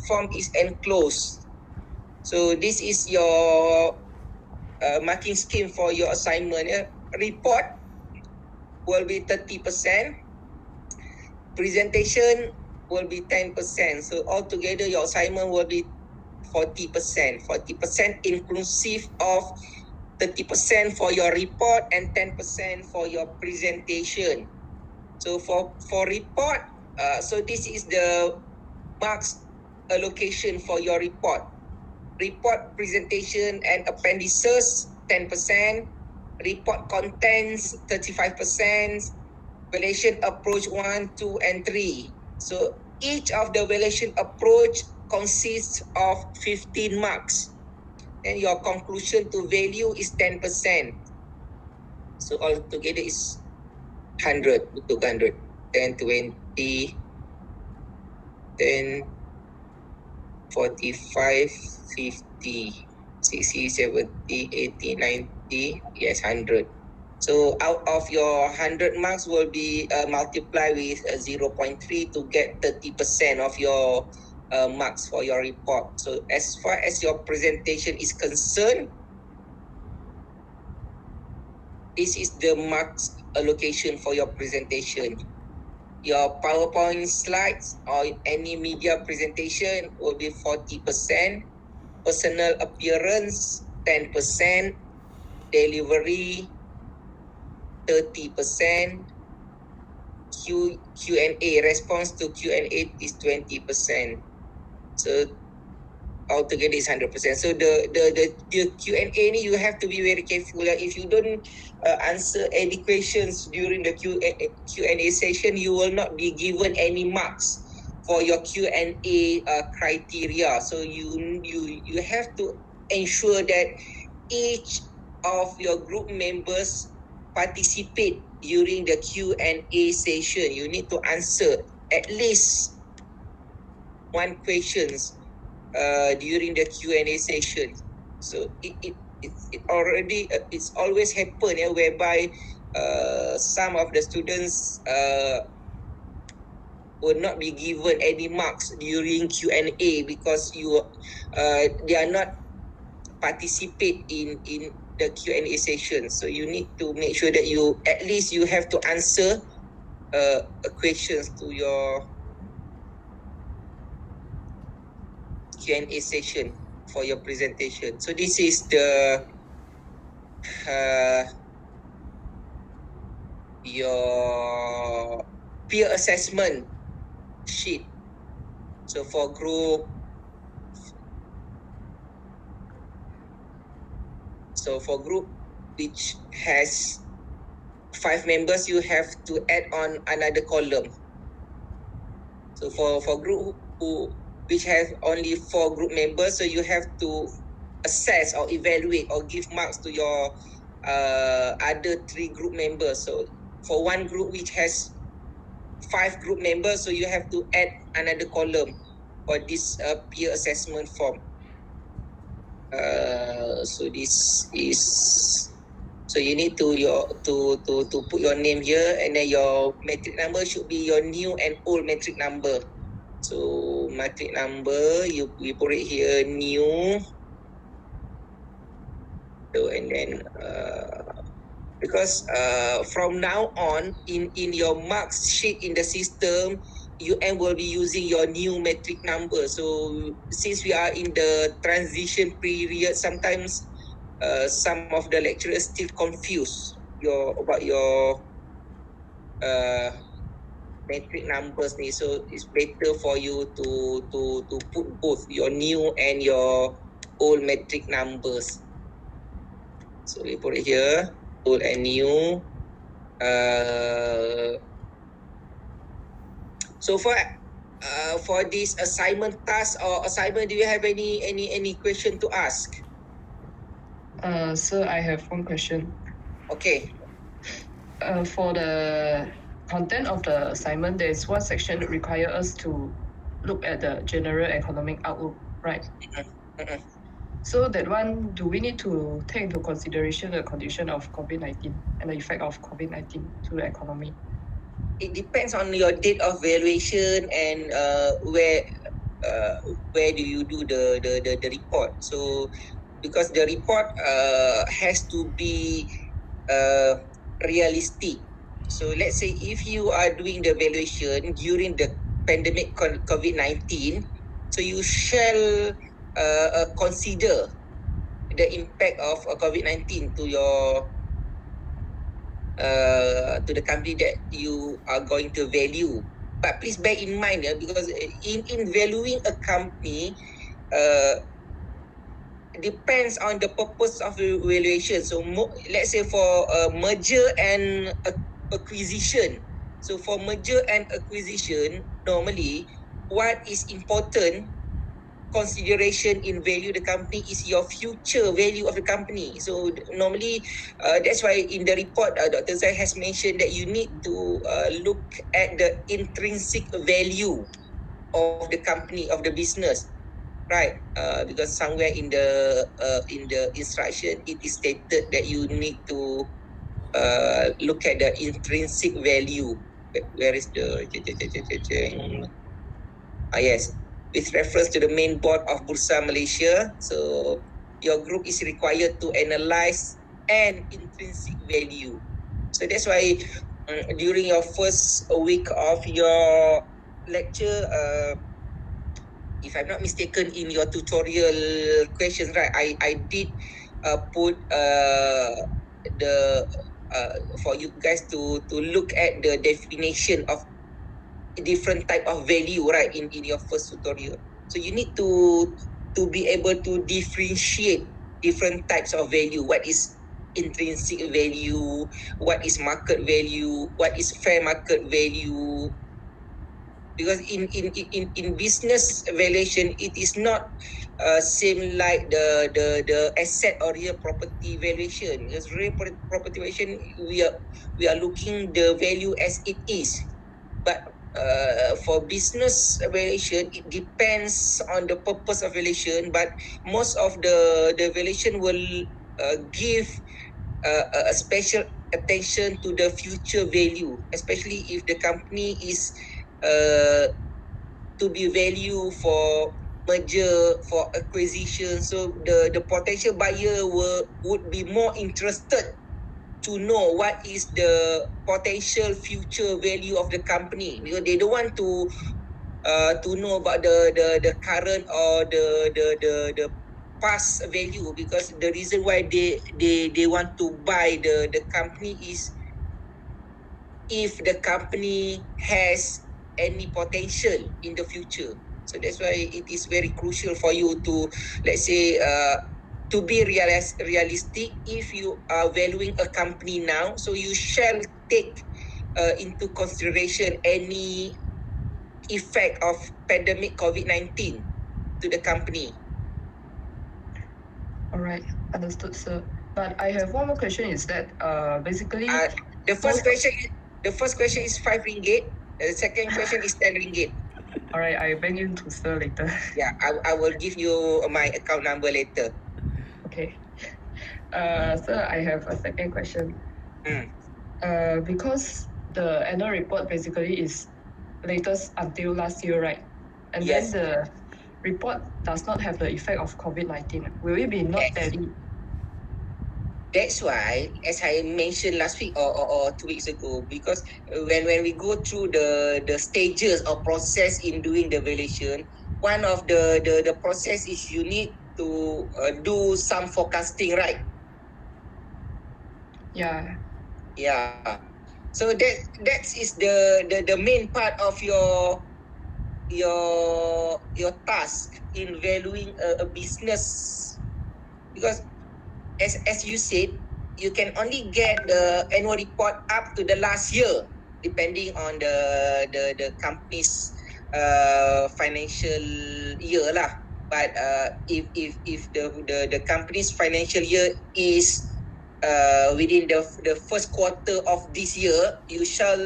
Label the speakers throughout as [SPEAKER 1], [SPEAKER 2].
[SPEAKER 1] form is enclosed. So this is your marking scheme for your assignment. Report will be 30%. Presentation will be 10%. So altogether your assignment will be 40%. 40% inclusive of 30% for your report and 10% for your presentation. So for report, so this is the marks allocation for your report. Report, presentation and appendices 10%, report contents 35%, valuation approach 1, 2 and 3. So each of the valuation approach consists of 15 marks. And your conclusion to value is 10%. So altogether is 100, 200, 10, 20, 10, 45, 50, 60, 70, 80, 90, yes, 100. So out of your 100 marks will be multiplied with 0.3 to get 30% of your marks for your report. So as far as your presentation is concerned, this is the marks allocation for your presentation. Your PowerPoint slides or any media presentation will be 40%, personal appearance 10%, delivery 30%, Q&A, response to Q&A is 20%. So altogether is 100%. So the Q&A you have to be very careful. If you don't answer any questions during the Q&A session, you will not be given any marks for your Q&A criteria. So you have to ensure that each of your group members participate during the Q&A session. You need to answer at least one questions during the Q&A session. So it already it's always happened whereby some of the students will not be given any marks during Q&A because they are not participate in the Q&A session. So you need to make sure that you at least you have to answer questions to your Q&A session for your presentation. So this is the your peer assessment sheet. So for group, which has 5 members, you have to add on another column. So for group which has only 4 group members, so you have to assess or evaluate or give marks to your other 3 group members. So for one group which has 5 group members, so you have to add another column for this peer assessment form. So this is, so you need to put your name here, and then your metric number should be your new and old metric number. So metric number, you put it here, new. So and then because from now on in your marks sheet in the system, UM will be using your new metric number. So since we are in the transition period, sometimes some of the lecturers still confused about your metric numbers. So it's better for you to put both your new and your old metric numbers. So we put it here, old and new. So for this assignment task or assignment, do you have any question to ask?
[SPEAKER 2] Sir, I have one question.
[SPEAKER 1] Okay.
[SPEAKER 2] For the content of the assignment, there is one section that requires us to look at the general economic outlook, right? So that one, do we need to take into consideration the condition of COVID-19 and the effect of COVID-19 to the economy?
[SPEAKER 1] It depends on your date of valuation and where where do you do the report. So because the report has to be realistic. So let's say if you are doing the valuation during the pandemic COVID-19, so you shall consider the impact of COVID-19 to your to the company that you are going to value. But please bear in mind, because in valuing a company, depends on the purpose of valuation. So let's say for merger and acquisition. So for merger and acquisition, normally what is important consideration in value the company is your future value of the company. So normally that's why in the report Dr. Zai has mentioned that you need to look at the intrinsic value of the company, of the business, right? Because somewhere in the instruction it is stated that you need to look at the intrinsic value. Where is the yes, with reference to the main board of Bursa Malaysia. So your group is required to analyze an intrinsic value. So that's why during your first week of your lecture, if I'm not mistaken, in your tutorial questions, right, I did put the for you guys to look at the definition of different type of value, right, in your first tutorial. So you need to be able to differentiate different types of value. What is intrinsic value? What is market value? What is fair market value? Because in business valuation, it is not same like the asset or real property valuation. Because real property valuation, we are looking the value as it is. But for business valuation, it depends on the purpose of valuation. But most of the valuation will give a special attention to the future value, especially if the company is to be value for merger, for acquisition. So the potential buyer would be more interested to know what is the potential future value of the company, because they don't want to know about the current or the past value, because the reason why they want to buy the company is if the company has any potential in the future. So that's why it is very crucial for you to, let's say, to be realistic. If you are valuing a company now, so you shall take into consideration any effect of pandemic COVID-19 to the company.
[SPEAKER 2] All right, understood, sir. But I have one more question. Is that basically
[SPEAKER 1] the first question is 5 ringgit. The second question is 10 ringgit.
[SPEAKER 2] All right, I bring you to sir later.
[SPEAKER 1] Yeah, I will give you my account number later.
[SPEAKER 2] Okay. Sir, I have a second question. Because the annual report basically is latest until last year, right? And
[SPEAKER 1] Yes.
[SPEAKER 2] then the report does not have the effect of COVID-19. Will it be not tally?
[SPEAKER 1] That's why, as I mentioned last week or 2 weeks ago, because when we go through the stages or process in doing the valuation, one of the process is you need to do some forecasting, right?
[SPEAKER 2] Yeah.
[SPEAKER 1] Yeah. So that is the main part of your task in valuing a business, because as you said, you can only get the annual report up to the last year, depending on the company's financial year lah. But if the company's financial year is within the first quarter of this year, you shall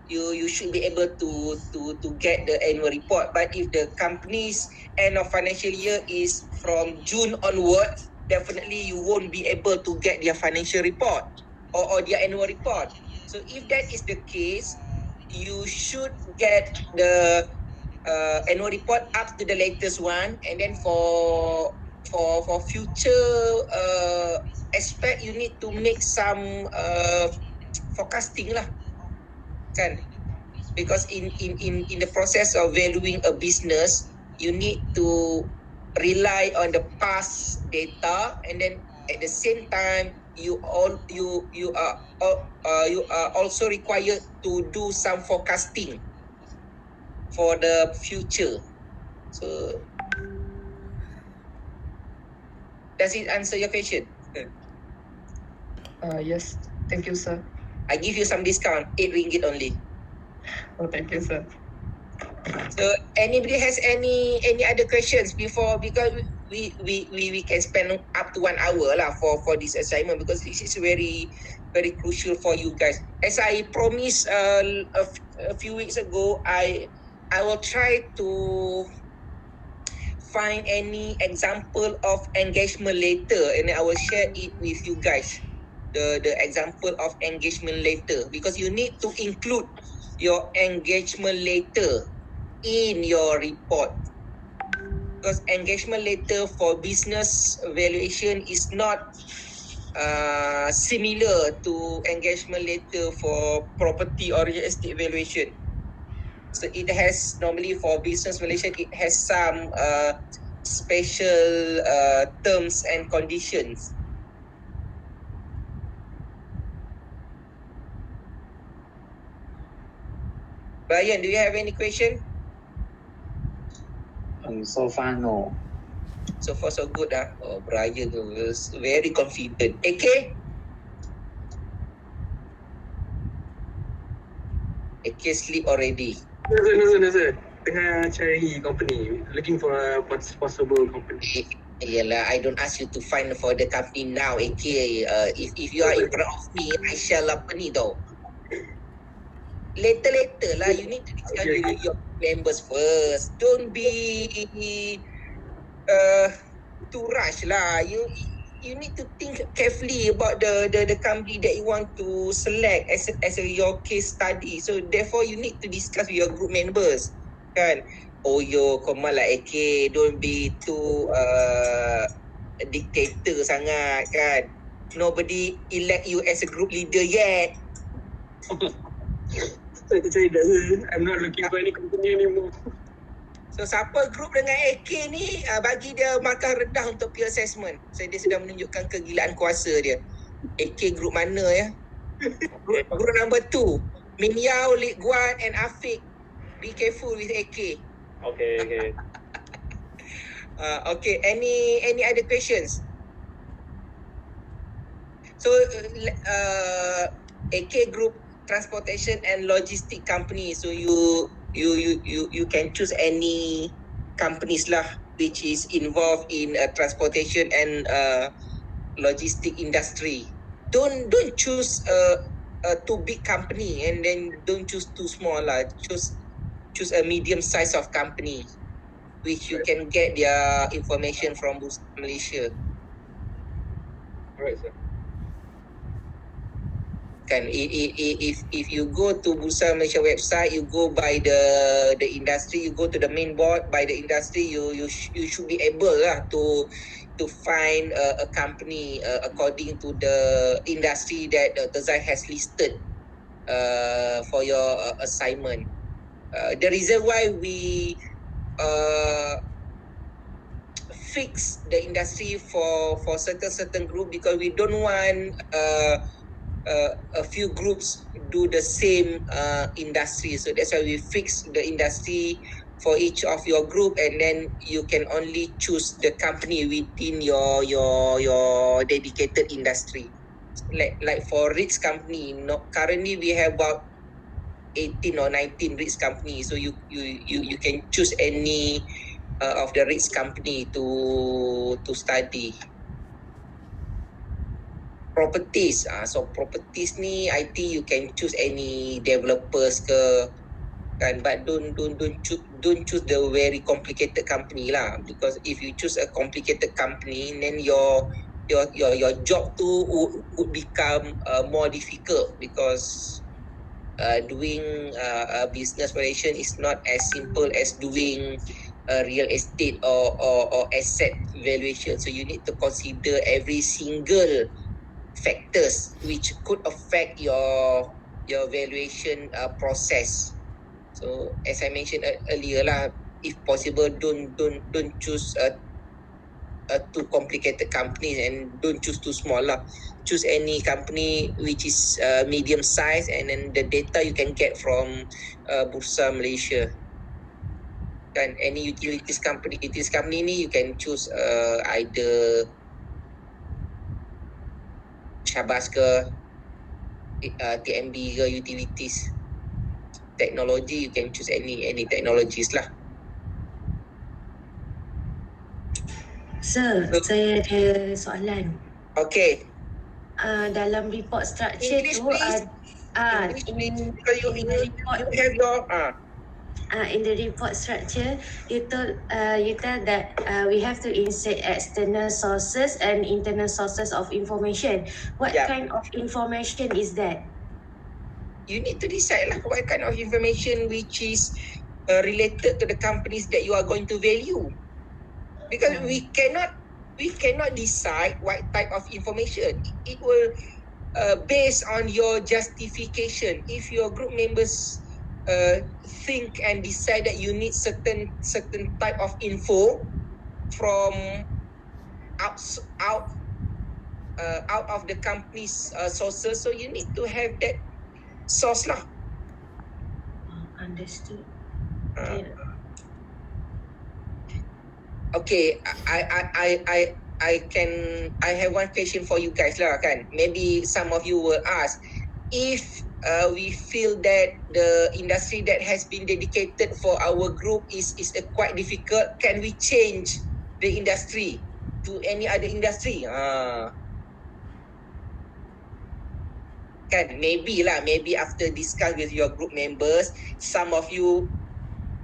[SPEAKER 1] you should be able to get the annual report. But if the company's end of financial year is from June onwards, definitely you won't be able to get their financial report or their annual report. So if that is the case, you should get the annual report up to the latest one, and then for future aspect, you need to make some forecasting lah, kan? Because in the process of valuing a business, you need to rely on the past data, and then at the same time you are also required to do some forecasting for the future. So does it answer your question?
[SPEAKER 2] Yes, thank you, sir.
[SPEAKER 1] I give you some discount, RM8 only.
[SPEAKER 2] Oh, thank you, sir.
[SPEAKER 1] So anybody has any other questions before, because we can spend up to 1 hour lah for this assignment, because this is very crucial for you guys. As I promised a few weeks ago, I will try to find any example of engagement letter, and I will share it with you guys. The example of engagement letter, because you need to include your engagement letter in your report, because engagement letter for business valuation is not similar to engagement letter for property or real estate valuation. So it has, normally for business valuation, it has some special terms and conditions. Brian, do you have any question?
[SPEAKER 3] So far, no.
[SPEAKER 1] So far, so good. Oh, Brian was very confident. AK? AK sleep already.
[SPEAKER 3] No, sir. Tengah cari company. Looking for a possible company.
[SPEAKER 1] Yalah, I don't ask you to find for the company now, AK. If you are in front of me, I shall apa ni tau. Later lah. You need to discuss with your members first. Don't be too rush lah. You need to think carefully about the company that you want to select as your case study. So therefore, you need to discuss with your group members, kan? Oh yo, come on lah, AK. Don't be too dictator sangat, kan? Nobody elect you as a group leader yet.
[SPEAKER 3] I'm not looking for any company anymore.
[SPEAKER 1] So siapa group dengan AK ni, bagi dia markah rendah untuk peer assessment. So dia sedang menunjukkan kegilaan kuasa dia. AK group mana ya? Group number 2, Min Yao, Lik Guan and Afiq. Be careful with AK.
[SPEAKER 3] Okay.
[SPEAKER 1] Okay, any other questions? So AK group transportation and logistic company. So you can choose any companies lah which is involved in transportation and logistic industry. Don't choose a too big company, and then don't choose too small lah. Choose a medium size of company which you can get their information from Bursa Malaysia.
[SPEAKER 3] Alright, sir.
[SPEAKER 1] Kan, if you go to Bursa Malaysia website, you go by the industry, you go to the main board by the industry, you should be able lah to find a company according to the industry that Tezai has listed for your assignment. The reason why we fix the industry for certain group, because we don't want a few groups do the same industry. So that's why we fix the industry for each of your group, and then you can only choose the company within your dedicated industry. Like for REITs company, currently we have about 18 or 19 REITs company. So you can choose any of the REITs company to study. Properties, so properties ni, I think you can choose any developers ke, kan, but don't choose the very complicated company lah, because if you choose a complicated company, then your job tu would become more difficult, because doing a business valuation is not as simple as doing real estate or asset valuation. So you need to consider every single factors which could affect your valuation process. So as I mentioned earlier lah, if possible, don't choose too complicated companies, and don't choose too small lah. Choose any company which is medium size, and then the data you can get from Bursa Malaysia. Kan, any utilities company ni you can choose either Syabas ke, TMB ke, utilities. Technology, you can choose any technologies lah.
[SPEAKER 4] Sir, saya ada soalan.
[SPEAKER 1] Okay.
[SPEAKER 4] Dalam report structure
[SPEAKER 1] English,
[SPEAKER 4] tu,
[SPEAKER 1] please. English, please. Because you have your
[SPEAKER 4] in the report structure, you tell that we have to insert external sources and internal sources of information. What kind of information is that?
[SPEAKER 1] You need to decide lah what kind of information which is related to the companies that you are going to value. Because we cannot decide what type of information. It will based on your justification. If your group members think and decide that you need certain type of info from out of the company's sources, so you need to have that source lah.
[SPEAKER 4] Understood.
[SPEAKER 1] Okay, I have one question for you guys lah kan. Maybe some of you will ask, if we feel that the industry that has been dedicated for our group is quite difficult, can we change the industry to any other industry? Kan, maybe after discuss with your group members, some of you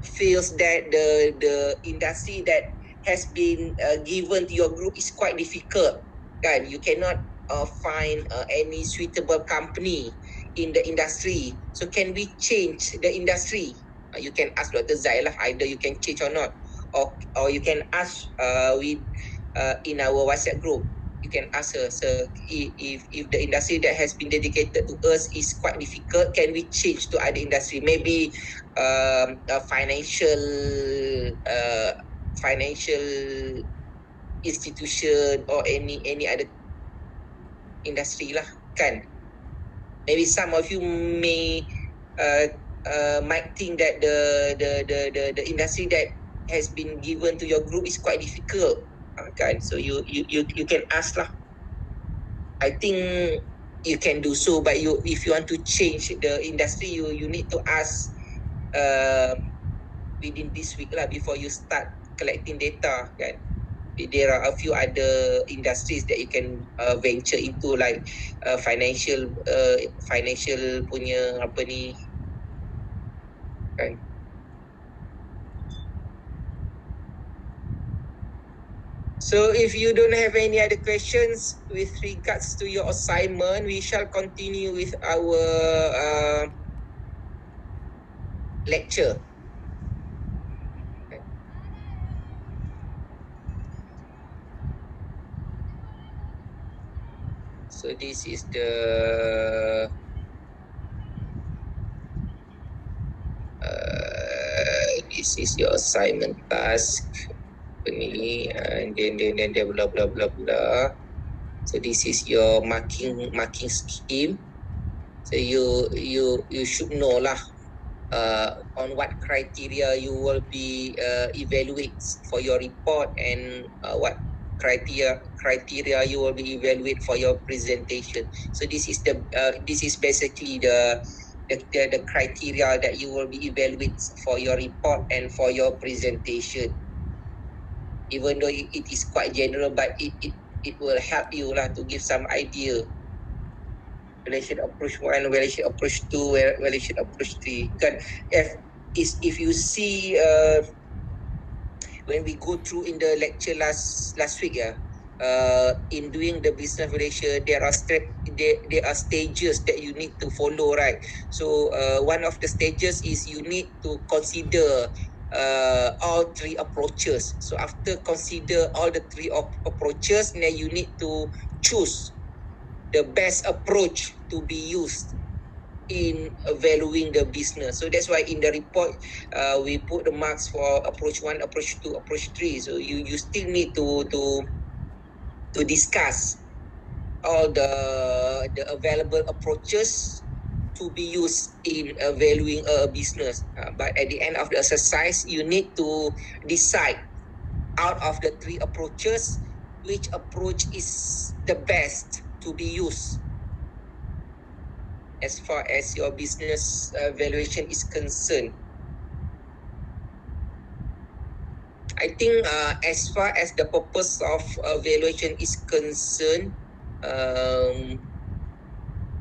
[SPEAKER 1] feels that the industry that has been given to your group is quite difficult. Kan, you cannot find any suitable company in the industry. So can we change the industry? You can ask Dr. Zai lah, either you can change or not, or you can ask with in our WhatsApp group. You can ask her, sir, if the industry that has been dedicated to us is quite difficult, can we change to other industry? Maybe a financial institution or any other industry lah, kan? Maybe some of you may might think that the industry that has been given to your group is quite difficult, kan? So you can ask lah. I think you can do so, but if you want to change the industry, you need to ask within this week lah, before you start collecting data, kan? There are a few other industries that you can venture into, like financial punya apa ni, kan? So if you don't have any other questions with regards to your assignment, we shall continue with our lecture. So this is your assignment task. Ni, and then blah blah blah blah. So this is your marking scheme. So you should know lah on what criteria you will be evaluate for your report, and what criteria you will be evaluate for your presentation. So this is basically the criteria that you will be evaluate for your report and for your presentation. Even though it is quite general, but it will help you lah to give some idea. Valuation approach 1, valuation approach 2, valuation approach 3. Kan, if you see when we go through in the lecture last week, in doing the business relation, there are stages that you need to follow, right? So one of the stages is you need to consider all three approaches. So after consider all the three approaches, then you need to choose the best approach to be used in valuing the business. So that's why in the report we put the marks for approach 1, approach 2, approach 3. So you still need to discuss all the available approaches to be used in valuing a business. But at the end of the exercise, you need to decide out of the three approaches, which approach is the best to be used as far as your business valuation is concerned. I think as far as the purpose of valuation is concerned,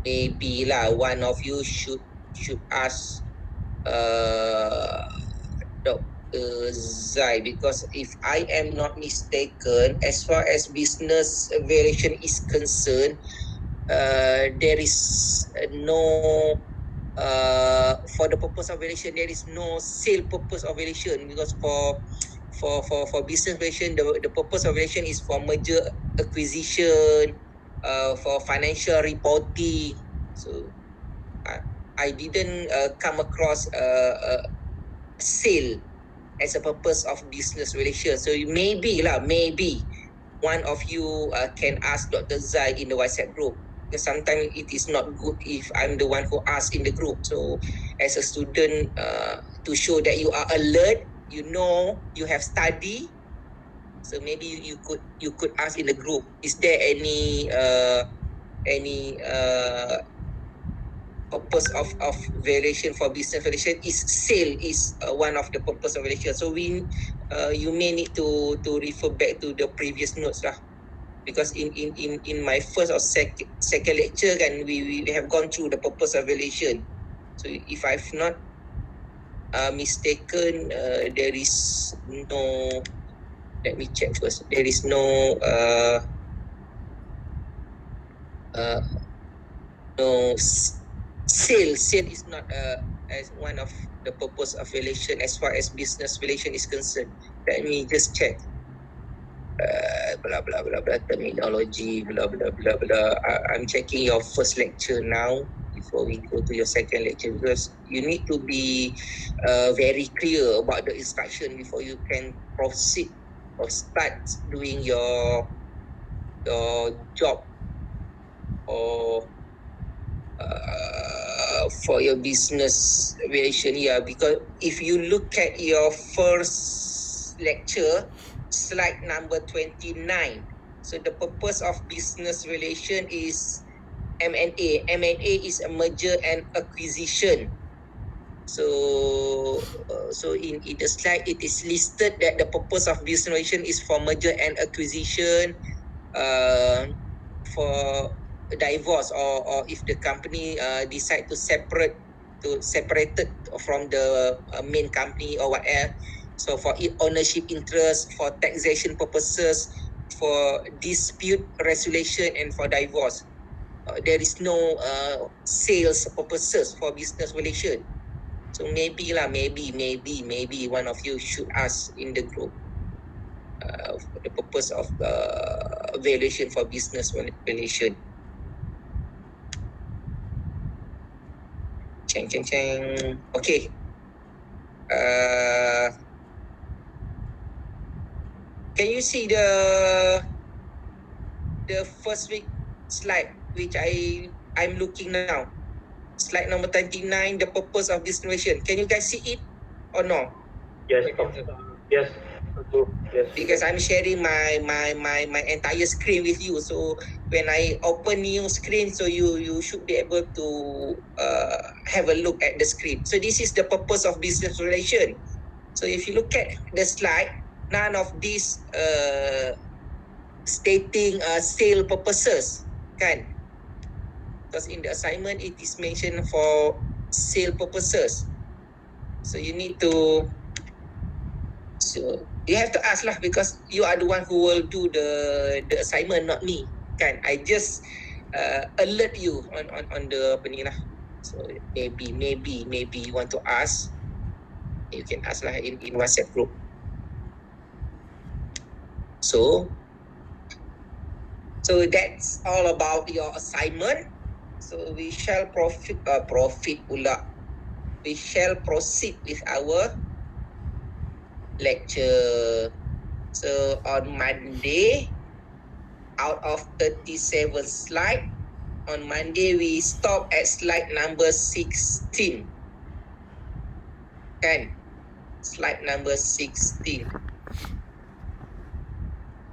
[SPEAKER 1] maybe lah one of you should ask Dr. Zai, because if I am not mistaken, as far as business valuation is concerned, there is no for the purpose of valuation, there is no sale purpose of valuation, because for business valuation, the purpose of valuation is for merger acquisition, for financial reporting. So I didn't come across a sale as a purpose of business relation. So maybe one of you can ask Dr. Zai in the WhatsApp group, because sometimes it is not good if I'm the one who asks in the group. So as a student, to show that you are alert, you know, you have studied, so maybe you could ask in the group, is there any purpose of valuation for business valuation? Is sale is one of the purpose of valuation? So you may need to refer back to the previous notes lah, because in my first or second lecture kan, we have gone through the purpose of valuation. So if I've not mistaken, there is no, let me check first, there is no no sale is not as one of the purpose of valuation as far as business valuation is concerned. Let me just check. Blah blah blah blah, terminology, blah blah blah blah. I'm checking your first lecture now before we go to your second lecture, because you need to be very clear about the instruction before you can proceed or start doing your job or for your business valuation. Yeah, because if you look at your first lecture, slide number 29, so the purpose of business valuation is M&A. M&A is a merger and acquisition. So in the slide, it is listed that the purpose of business valuation is for merger and acquisition, for divorce, or if the company decide to separated from the main company or whatever. So for ownership interest, for taxation purposes, for dispute resolution, and for divorce. There is no sales purposes for business relation. So maybe one of you should ask in the group for the purpose of valuation for business relation. Cheng. Okay. Can you see the first week slide which I'm looking now? Slide number 29, the purpose of this relation. Can you guys see it or no?
[SPEAKER 3] Yes. Yes. Yes.
[SPEAKER 1] Because I'm sharing my entire screen with you. So when I open new screen, so you should be able to have a look at the screen. So this is the purpose of business relation. So if you look at the slide, none of these stating sale purposes, kan? Because in the assignment it is mentioned for sale purposes. So you need to You have to ask lah, because you are the one who will do the assignment, not me. Kan? I just alert you on the apa ni lah. So maybe you want to ask, you can ask lah in WhatsApp group. So that's all about your assignment. So we shall proceed pula. We shall proceed with our lecture. So on Monday, out of 37 slide, on Monday we stop at slide number 16. Kan? Slide number 16.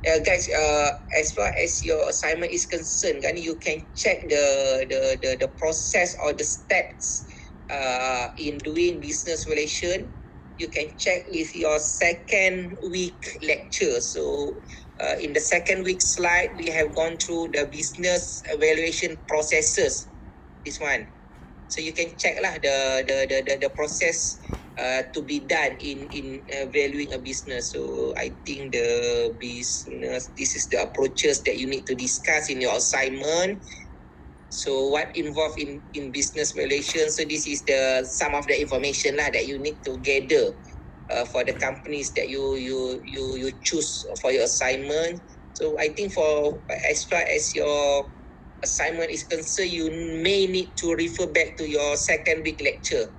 [SPEAKER 1] Guys, as far as your assignment is concerned, kan, you can check the process or the steps in doing business relation. You can check with your second week lecture. So in the second week slide, we have gone through the business evaluation processes. This one. So you can check lah the process to be done in valuing a business. So I think the business, this is the approaches that you need to discuss in your assignment. So what involved in business relations? So this is the some of the information lah that you need to gather for the companies that you choose for your assignment. So I think for as far as your assignment is concerned, you may need to refer back to your second week lecture.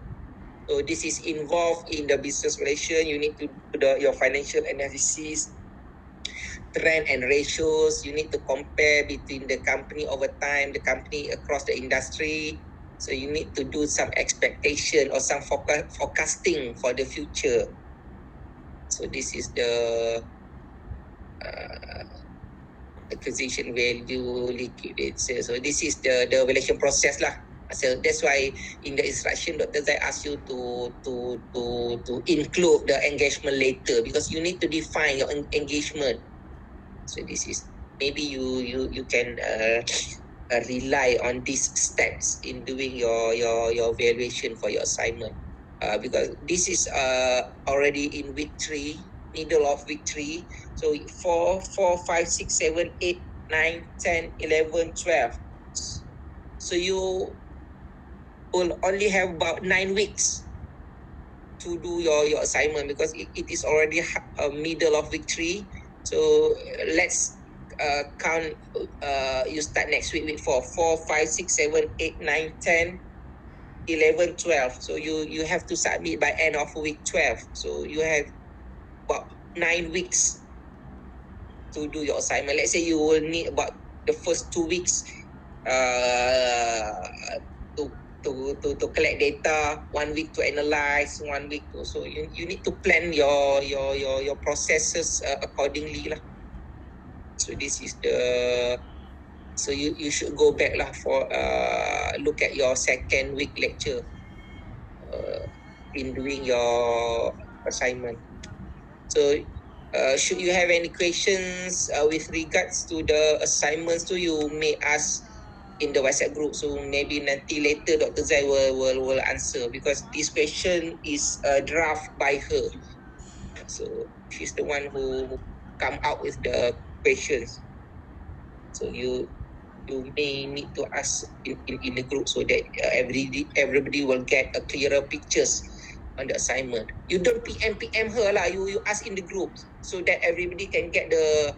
[SPEAKER 1] So this is involved in the business relation. You need to do your financial analysis, trend and ratios. You need to compare between the company over time, the company across the industry. So you need to do some expectation or some forecasting for the future. So this is the acquisition value, liquidity. So this is the valuation process lah. So that's why in the instruction, Dr. Zai asked you to include the engagement later, because you need to define your engagement. So this is maybe you can rely on these steps in doing your valuation for your assignment, because this is already in week 3, middle of week 3. So 4, 5, 6, 7, 8, 9, 10, 11, 12. So you will only have about 9 weeks to do your assignment, because it is already middle of week 3. So let's count, you start next week, week 4, 4, 5, 6, 7, 8, 9, 10, 11, 12. So you have to submit by end of week 12. So you have about 9 weeks to do your assignment. Let's say you will need about the first 2 weeks to collect data, 1 week to analyze, 1 week to, so you need to plan your processes accordingly lah. So this is the, so you should go back lah for look at your second week lecture in doing your assignment. So should you have any questions with regards to the assignments, so you may ask in the WhatsApp group. So maybe nanti later Dr. Zai will answer, because this question is a draft by her. So she's the one who come out with the questions. So you may need to ask in the group, so that everybody will get a clearer pictures on the assignment. You don't PM her lah. You ask in the group, so that everybody can get the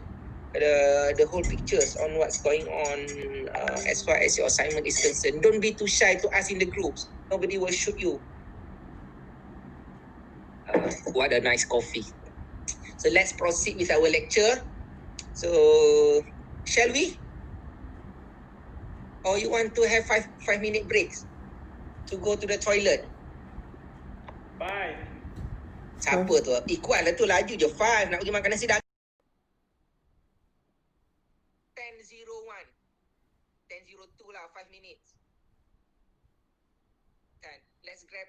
[SPEAKER 1] whole pictures on what's going on as far as your assignment is concerned. Don't be too shy to ask in the groups. Nobody will shoot you. What a nice coffee. So let's proceed with our lecture. So shall we? Or you want to have 5-minute breaks to go to the toilet?
[SPEAKER 3] Bye.
[SPEAKER 1] Siapa tu? Ikhwan lah tu, laju je 5 nak pergi makan nasi dah. 10:01, 10:02 lah, 5 minutes. Kan, let's grab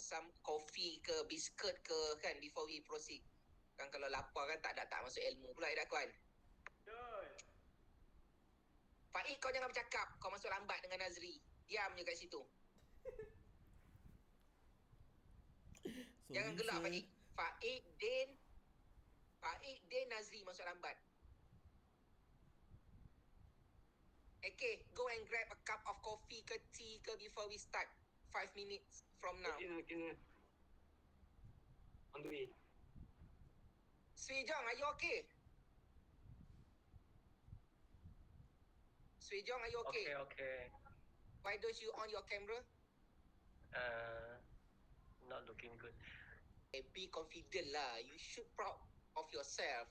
[SPEAKER 1] some coffee ke biskut ke, kan, before we proceed. Kan kalau lapar kan tak masuk ilmu pula ya kawan. Faik, kau jangan bercakap. Kau masuk lambat dengan Nazri. Diam je kat situ. Jangan gelak, Faik. Faik, Din, Nazri masuk lambat. Okay, go and grab a cup of coffee ke tea ke before we start. 5 minutes from now.
[SPEAKER 3] Okay. On the way.
[SPEAKER 1] Sui Jong, are you okay? Sui Jong, are you okay?
[SPEAKER 5] Okay.
[SPEAKER 1] Why don't you on your camera?
[SPEAKER 5] Not looking good.
[SPEAKER 1] Be confident lah. You should proud of yourself.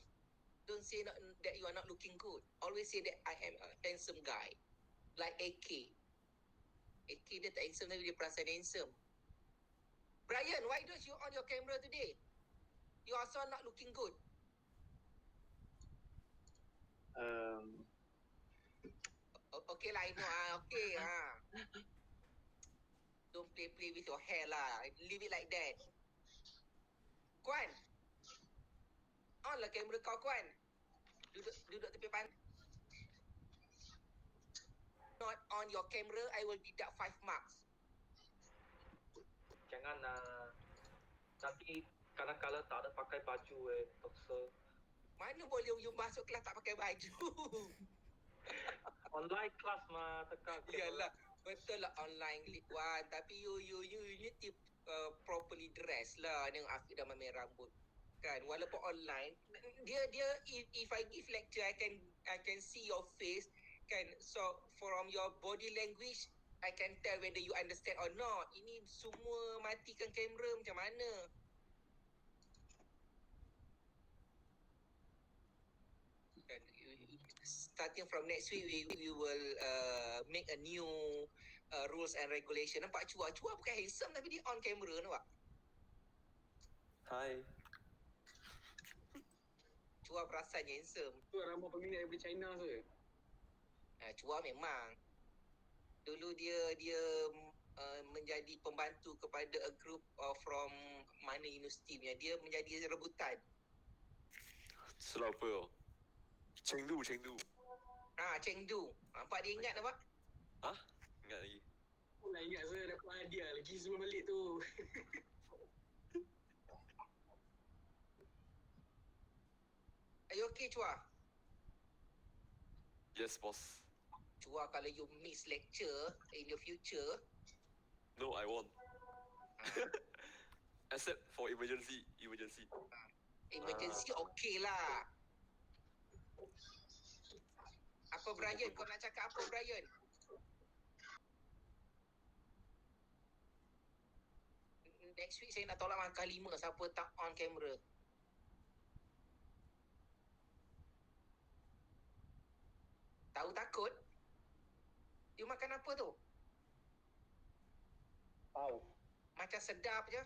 [SPEAKER 1] Don't say that you are not looking good. Always say that I am a handsome guy. Like AK. AK dia tak handsome tapi dia perasan handsome. Brian, why don't you on your camera today? You also not looking good. Okay lah, I know. Okay. Don't play with your hair lah. Leave it like that. Kuan. On lah kamera kau, Kuan. Duduk tepi pantai. Not on your camera, I will deduct 5 marks.
[SPEAKER 5] Jangan nanti kadang-kadang tak ada pakai baju doktor.
[SPEAKER 1] Mana boleh you masuk kelas tak pakai baju?
[SPEAKER 5] Online class mah tekak.
[SPEAKER 1] Yalah, betul lah online Wan. Tapi you need to properly dress lah dengan outfit dan merah rambut. Kan, walaupun online, dia if I give lecture, I can see your face. Kan, so from your body language, I can tell whether you understand or not. Ini semua matikan kamera macam mana? Kan, starting from next week, we will make a new rules and regulation. Nampak Chua bukan handsome tapi dia on camera nampak.
[SPEAKER 6] Hi.
[SPEAKER 1] Chua perasan handsome.
[SPEAKER 3] Tu ramai peminat daripada China tu.
[SPEAKER 1] Chua memang. Dulu dia menjadi pembantu kepada a group from mana universiti punya. Dia menjadi rebutan.
[SPEAKER 6] Selapa. Chengdu.
[SPEAKER 1] Chengdu. Nampak dia ingat nampak?
[SPEAKER 6] Ingat lagi.
[SPEAKER 3] Aku nak ingat saya dapat hadiah lagi sebelum balik tu.
[SPEAKER 1] Are you okay, Chua?
[SPEAKER 6] Yes, boss.
[SPEAKER 1] Chua, kalau you miss lecture in the future,
[SPEAKER 6] No, I won't. Except for emergency.
[SPEAKER 1] emergency okay lah. Apa Brian? Kau nak cakap apa Brian? Next week saya nak tolak langkah 5 siapa tak on camera. Tahu takut? You makan apa tu?
[SPEAKER 5] Tahu.
[SPEAKER 1] Macam sedap je.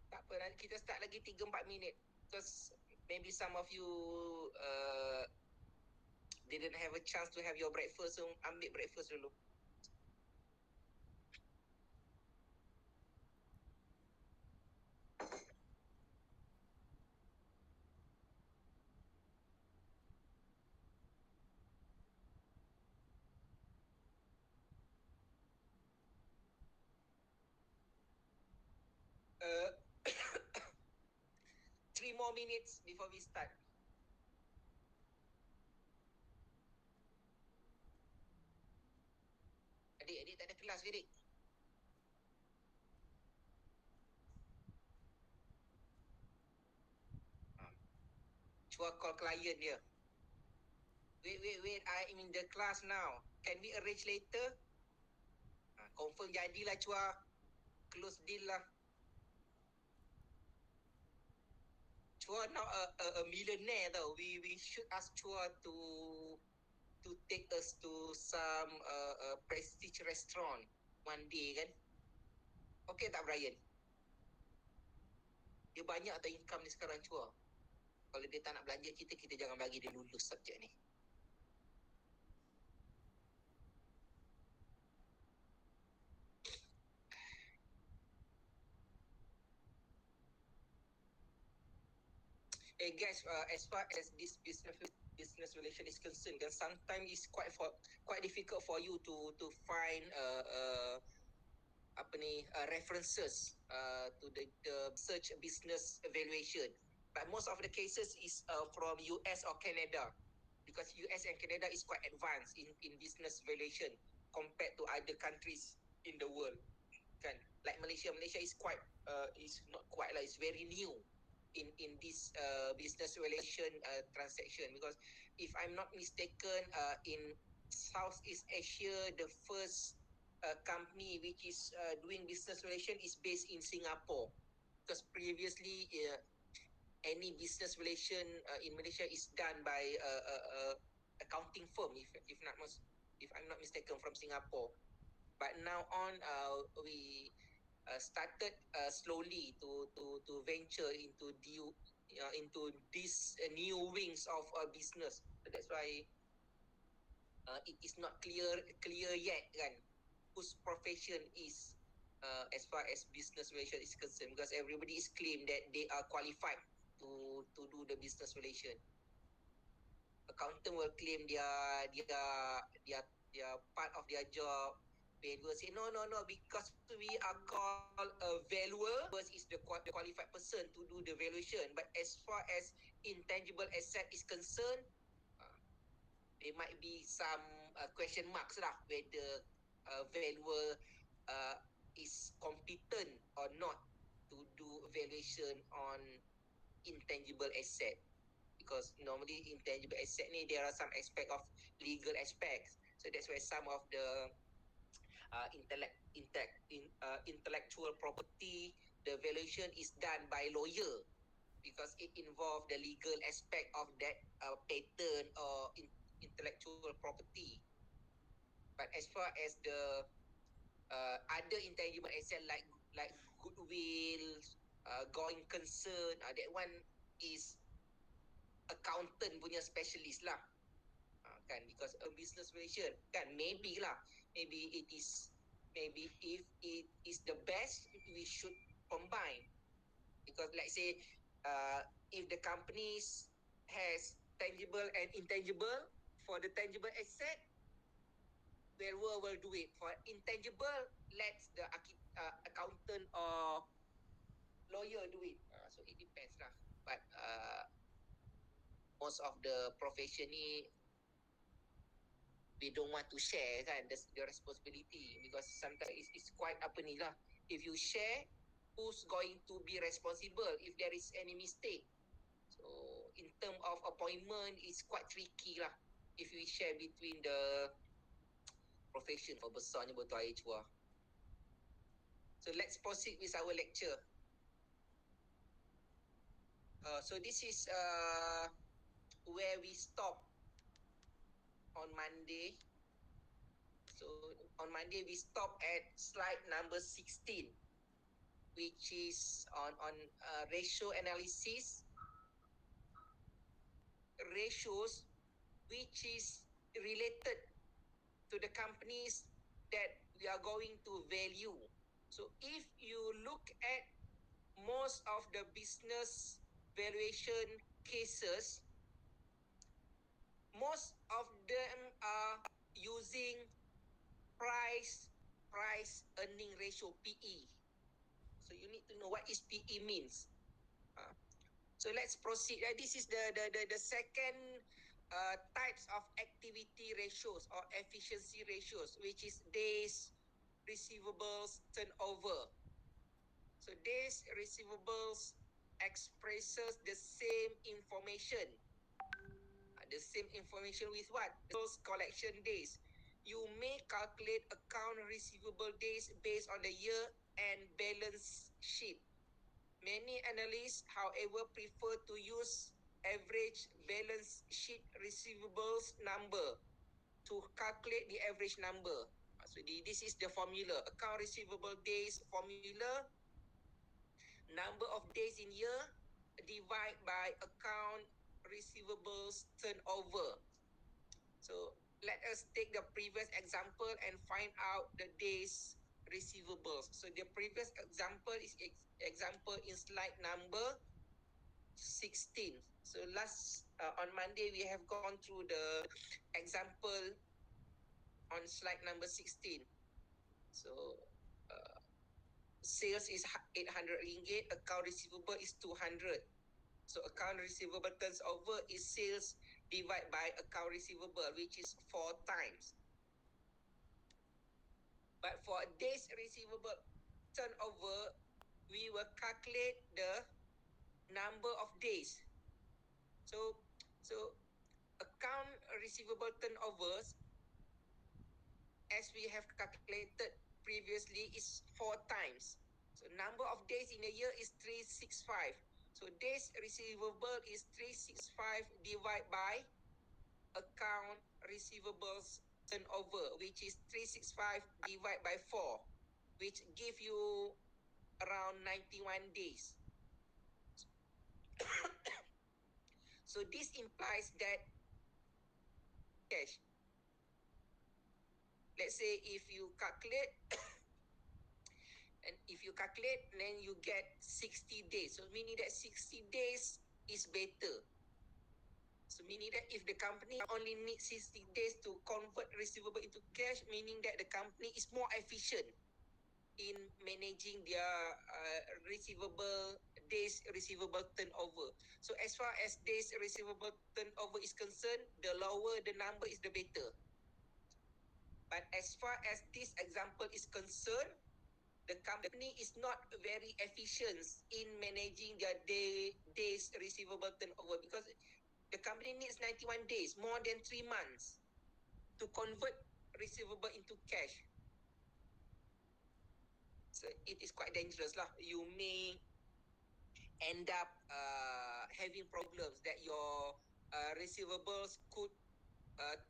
[SPEAKER 1] Tak apa, nanti kita start lagi 3-4 minit. Because maybe some of you didn't have a chance to have your breakfast, so ambil breakfast dulu. Uh, 3 more minutes before we start. Adik tak ada kelas ke, adik? Cua call client dia. Wait, I'm in the class now. Can we arrange later? Confirm jadilah Cua. Close deal lah. Chua now a millionaire tau. We should ask Chua to take us to some prestige restaurant one day kan. Okay tak Brian? Dia banyak tau income ni sekarang Chua. Kalau dia tak nak belanja kita jangan bagi dia lulus subjek ni. Hey guys, as far as this business relation is concerned, then sometimes it's quite difficult for you to find references to the search business valuation. But most of the cases is from US or Canada, because US and Canada is quite advanced in business valuation compared to other countries in the world. Kan? Like Malaysia is quite is not quite like, it's very new in this business valuation transaction, because if I'm not mistaken, in Southeast Asia, the first company which is doing business relation is based in Singapore, because previously any business relation in Malaysia is done by accounting firm, if I'm not mistaken, from Singapore. But now on, we started slowly to venture into these new wings of business. So that's why it is not clear yet, kan, whose profession is as far as business relation is concerned, because everybody is claimed that they are qualified to do the business relation. Accountant will claim their part of their job. Valuer say no, because we are called a valuer, is the qualified person to do the valuation. But as far as intangible asset is concerned, there might be some question marks lah, whether valuer is competent or not to do valuation on intangible asset. Because normally intangible asset ni, there are some aspect of legal aspects. So that's why some of the intellectual property, the valuation is done by lawyer, because it involves the legal aspect of that patent or intellectual property. But as far as the other intangible asset like goodwill, going concern, that one is accountant punya specialist lah, kan, because a business relation, kan, maybe if it is the best, we should combine. Because let's say if the companies has tangible and intangible, for the tangible asset, valuer will do it. For intangible, let the accountant or lawyer do it. So it depends lah. But most of the profession ni, we don't want to share, kan, the responsibility, because sometimes it's quite apa ni lah. If you share, who's going to be responsible if there is any mistake? So in terms of appointment, it's quite tricky lah if we share between the profession. For besarnya botol air cua. So let's proceed with our lecture. So this is where we stop on Monday. So on Monday we stop at slide number 16, which is on ratio analysis. Ratios which is related to the companies that we are going to value. So if you look at most of the business valuation cases, most of them are using price earning ratio, PE. So you need to know what is PE means. So let's proceed. This is the second types of activity ratios or efficiency ratios, which is days receivables turnover. So days receivables expresses the same information. The same information with what? Those collection days. You may calculate account receivable days based on the year and balance sheet. Many analysts, however, prefer to use average balance sheet receivables number to calculate the average number. So this is the formula. Account receivable days formula. Number of days in year divide by account receivables turnover. So let us take the previous example and find out the days receivables. So the previous example is example in slide number 16. So on Monday we have gone through the example on slide number 16. So sales is 800 ringgit, account receivable is 200. So account receivable turns over is sales divided by account receivable, which is 4 times. But for days receivable turnover, we will calculate the number of days. So account receivable turnovers, as we have calculated previously, is 4 times. So number of days in a year is 365. So days receivable is 365 divided by account receivables turnover, which is 365 divided by 4, which give you around 91 days. So this implies that cash, let's say if you calculate and if you calculate, then you get 60 days. So meaning that 60 days is better. So meaning that if the company only needs 60 days to convert receivable into cash, meaning that the company is more efficient in managing their days receivable turnover. So as far as days receivable turnover is concerned, the lower the number is the better. But as far as this example is concerned, the company is not very efficient in managing their days receivable turnover, because the company needs 91 days, more than 3 months, to convert receivable into cash. So it is quite dangerous lah. You may end up having problems that your receivables could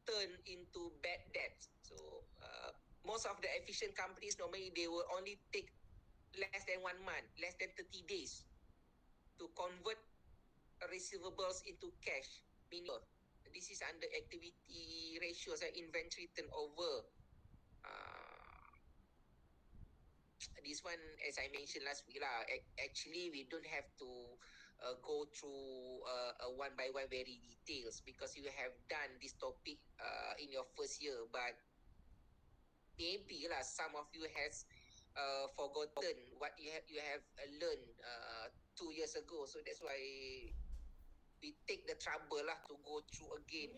[SPEAKER 1] turn into bad debts. So most of the efficient companies, normally they will only take less than 1 month, less than 30 days to convert receivables into cash. Meaning, this is under activity ratios and inventory turnover. This one, as I mentioned last week, actually we don't have to go through one by one very details, because you have done this topic in your first year, but maybe some of you has forgotten what you have learned 2 years ago. So that's why we take the trouble to go through again.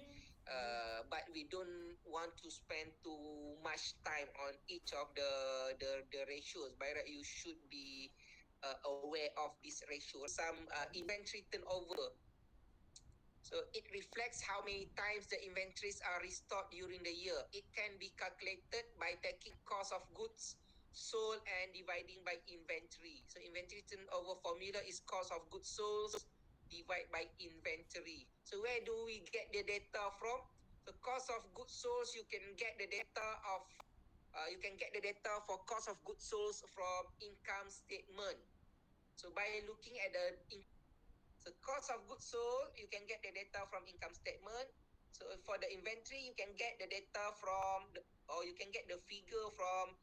[SPEAKER 1] But we don't want to spend too much time on each of the ratios. By right, you should be aware of this ratio. Some inventory turnover. So it reflects how many times the inventories are restored during the year. It can be calculated by taking cost of goods sold and dividing by inventory. So inventory turnover formula is cost of goods sold divided by inventory. So where do we get the data from? The cost of goods sold, you can get the data for cost of goods sold from income statement. So by looking at the cost of goods sold, you can get the data from income statement. So for the inventory, you can get the data or you can get the figure from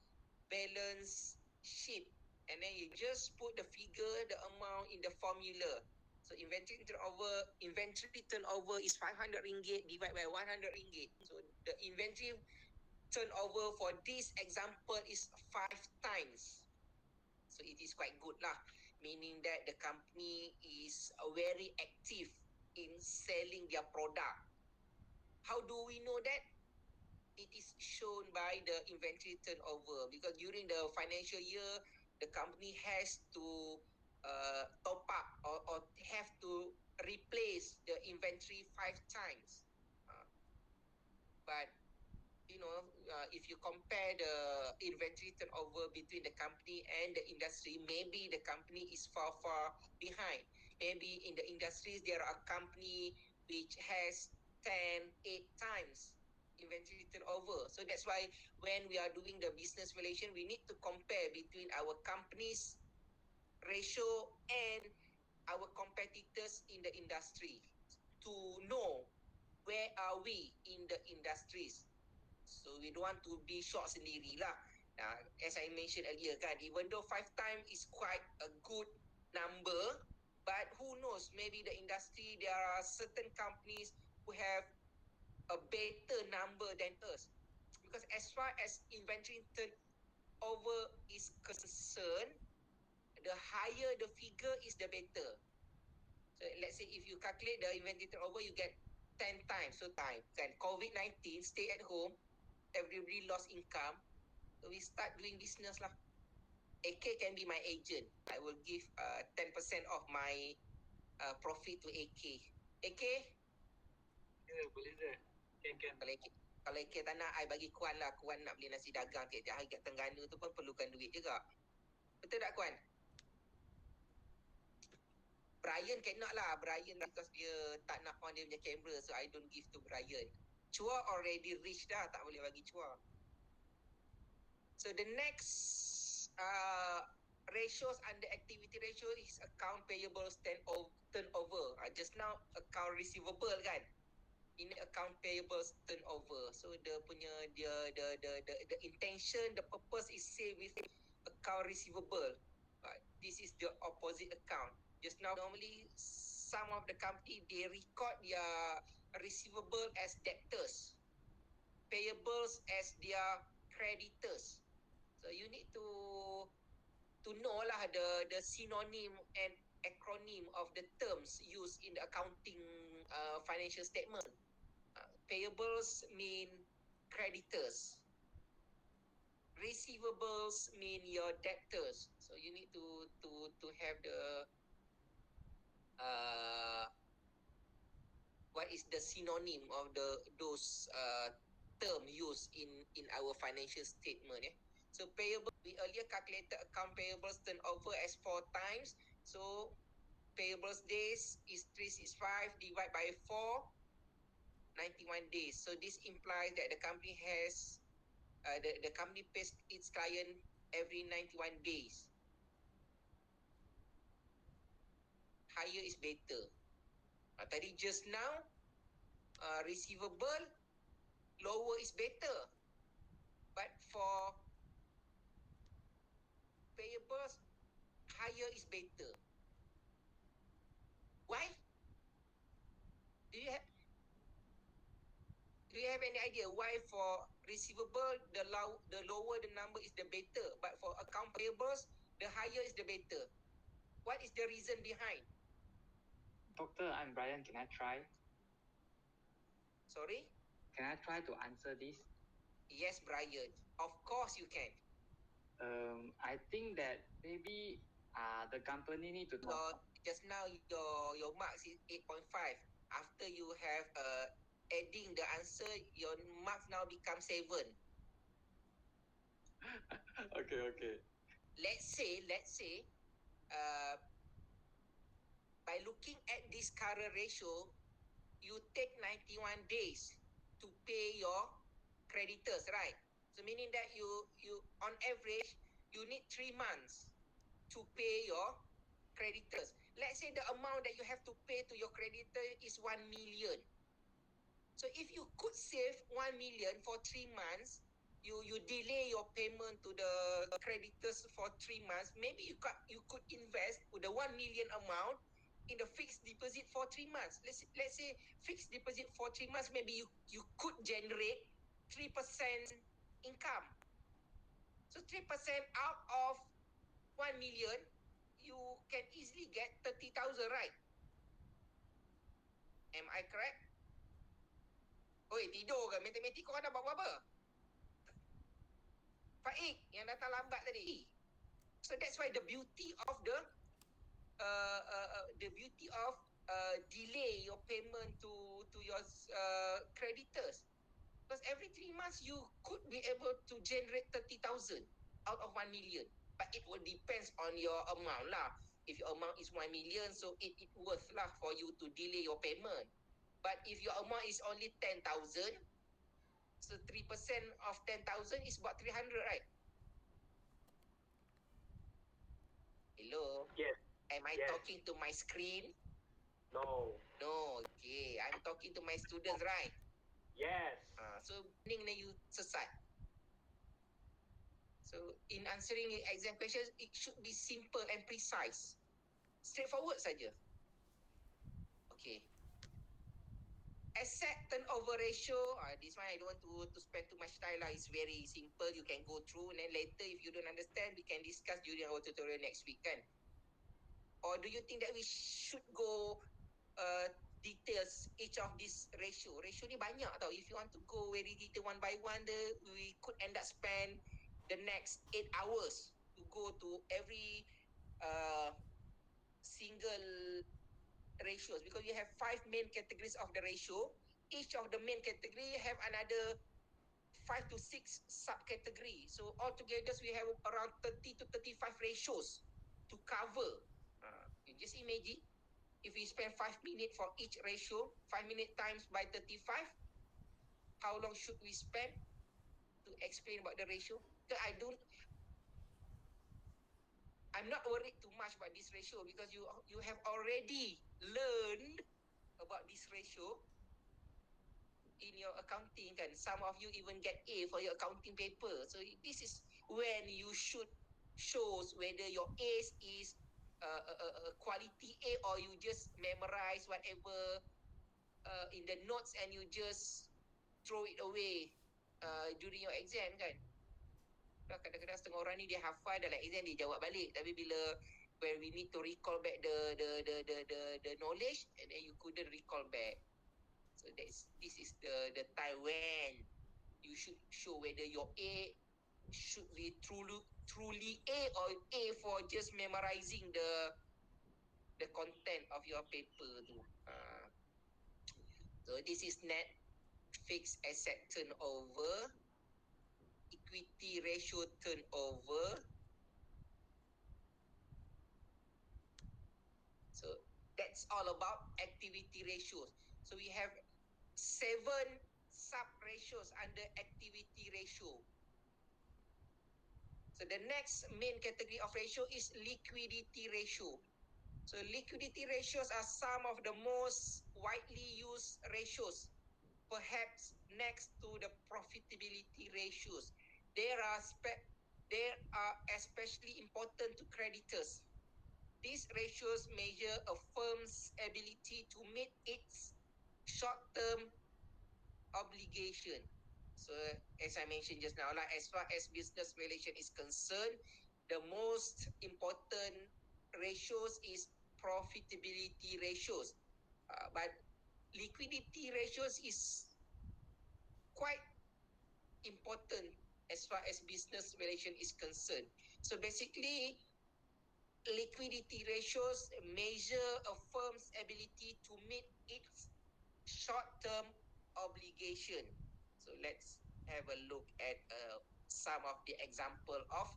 [SPEAKER 1] balance sheet. And then you just put the figure, the amount in the formula. So inventory turnover is 500 ringgit divided by 100 ringgit. So the inventory turnover for this example is 5 times. So it is quite good meaning that the company is very active in selling their product. How do we know that? It is shown by the inventory turnover, because during the financial year, the company has to top up or have to replace the inventory 5 times. But if you compare the inventory turnover between the company and the industry, maybe the company is far behind. Maybe in the industries, there are a company which has 8 times inventory turnover. So that's why when we are doing the business valuation, we need to compare between our company's ratio and our competitors in the industry to know where are we in the industries. So we don't want to be short sendiri lah. As I mentioned earlier even though 5 times is quite a good number, but who knows, maybe the industry, there are certain companies who have a better number than us. Because as far as inventory turnover is concerned, the higher the figure is, the better. So let's say if you calculate the inventory turnover, you get 10 times. So time, kan, COVID-19, stay at home, everybody lost income. So we start doing business lah. AK can be my agent. I will give 10% of my profit to AK. AK,
[SPEAKER 3] Ya, boleh je. Can.
[SPEAKER 1] kalau AK tak nak, I bagi Kuan lah. Kuan nak beli nasi dagang tiap-tiap hari kat Terengganu tu pun perlukan duit juga. Betul tak, Kuan? Brian cannot lah. Brian because dia tak nak on dia punya kamera, so I don't give to Brian. Chua already rich dah, tak boleh bagi Chua. So the next ratios under activity ratio is account payable turnover. Just now account receivable kan. Ini account payable turnover. So the intention, the purpose is say with account receivable. This is the opposite account. Just now, normally some of the company, they record their receivable as debtors, payables as their creditors. So you need to know lah the synonym and acronym of the terms used in the accounting financial statement. Payables mean creditors. Receivables mean your debtors. So you need to have the what is the synonym of those term used in our financial statement. So payable, we earlier calculated account payables turnover as 4 times. So payables days is 365 divided by 4, 91 days. So this implies that the company has the company pays its client every 91 days. Higher is better. Tadi just now, receivable, lower is better. But for payables, higher is better. Why? Do you have any idea why for receivable, the lower the number is the better, but for account payables, the higher is the better? What is the reason behind?
[SPEAKER 7] Doctor, I'm Brian. Can I try?
[SPEAKER 1] Sorry?
[SPEAKER 7] Can I try to answer this?
[SPEAKER 1] Yes, Brian. Of course you can.
[SPEAKER 7] I think that maybe the company need to know.
[SPEAKER 1] Just now your marks is 8.5. After you have adding the answer, your marks now become 7.
[SPEAKER 7] Okay.
[SPEAKER 1] Let's say by looking at this current ratio, you take 91 days to pay your creditors, right? So meaning that you on average, you need 3 months to pay your creditors. Let's say the amount that you have to pay to your creditor is 1 million. So if you could save 1 million for 3 months, you delay your payment to the creditors for 3 months, maybe you could invest with the 1 million amount in the fixed deposit for 3 months. Let's say fixed deposit for 3 months, maybe you could generate 3% income. So 3% out of 1 million, you can easily get 30,000, right? Am I correct? Oi, tidur ke? Matematik korang dah buat apa? Faik yang datang lambat tadi. So that's why the beauty of delay your payment to your creditors. Because every 3 months you could be able to generate 30,000 out of 1 million. But it will depends on your amount lah. If your amount is 1 million, so it worth lah for you to delay your payment. But if your amount is only 10,000, so 3% of 10,000 is about 300, right? Hello?
[SPEAKER 3] Yes.
[SPEAKER 1] Am I
[SPEAKER 3] Yes.
[SPEAKER 1] talking to my screen?
[SPEAKER 3] No.
[SPEAKER 1] No, okay. I'm talking to my students, right?
[SPEAKER 3] Yes.
[SPEAKER 1] So, meaning that you sesat. So, in answering exam questions, it should be simple and precise. Straightforward saja. Okay. Asset turnover ratio, this one I don't want to spend too much time lah. It's very simple. You can go through and then later if you don't understand, we can discuss during our tutorial next week kan. Or do you think that we should go details each of this ratio? Ratio ni banyak tau. If you want to go very detail one by one, we could end up spend the next 8 hours to go to every single ratios, because we have 5 main categories of the ratio. Each of the main category have another 5 to 6 subcategory. So altogether we have around 30 to 35 ratios to cover. You just imagine if we spend 5 minutes for each ratio, 5 minutes times by 35, how long should we spend to explain about the ratio? Because I'm not worried too much about this ratio because you have already learned about this ratio in your accounting kan. Some of you even get A for your accounting paper. So this is when you should shows whether your A is quality A or you just memorize whatever in the notes and you just throw it away during your exam kan. Kadang-kadang setengah orang ni dia hafal dalam exam dia jawab balik, tapi bila when we need to recall back the knowledge and then you couldn't recall back. So this is the time when you should show whether your A should be truly A or A for just memorizing the content of your paper tu. So this is net fixed asset turnover, equity ratio turnover. So that's all about activity ratios. So we have 7 sub-ratios under activity ratio. So the next main category of ratio is liquidity ratio. So liquidity ratios are some of the most widely used ratios, perhaps next to the profitability ratios. They are especially important to creditors. These ratios measure a firm's ability to meet its short-term obligation. So as I mentioned just now, as far as business relation is concerned, the most important ratios is profitability ratios. But liquidity ratios is quite important as far as business relation is concerned. So basically, liquidity ratios measure a firm's ability to meet its short-term obligation. So let's have a look at some of the example of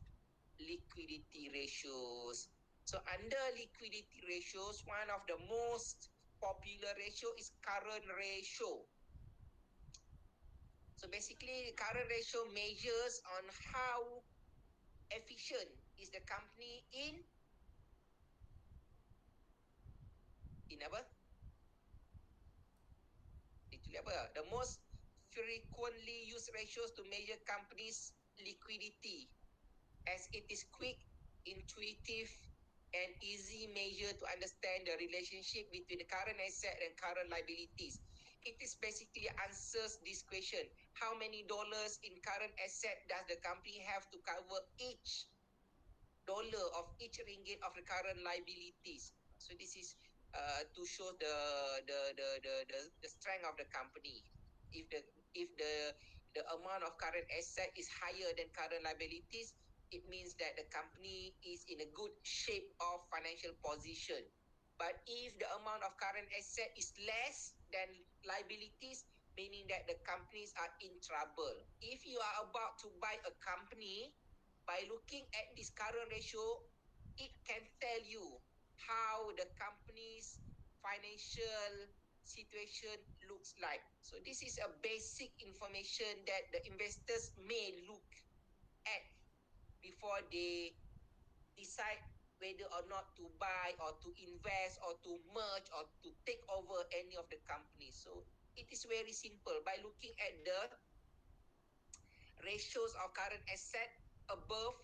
[SPEAKER 1] liquidity ratios. So under liquidity ratios, one of the most popular ratio is current ratio. So basically, current ratio measures on how efficient is the company in apa? Itu apa? The most frequently used ratios to measure companies' liquidity, as it is quick, intuitive, and easy measure to understand the relationship between the current asset and current liabilities. It is basically answers this question: how many dollars in current asset does the company have to cover each dollar of each ringgit of the current liabilities? So this is to show the strength of the company. If the amount of current asset is higher than current liabilities, it means that the company is in a good shape of financial position. But if the amount of current asset is less than liabilities, meaning that the companies are in trouble. If you are about to buy a company, by looking at this current ratio, it can tell you how the company's financial situation looks like. So this is a basic information that the investors may look at before they decide whether or not to buy or to invest or to merge or to take over any of the companies. So it is very simple. By looking at the ratios of current asset above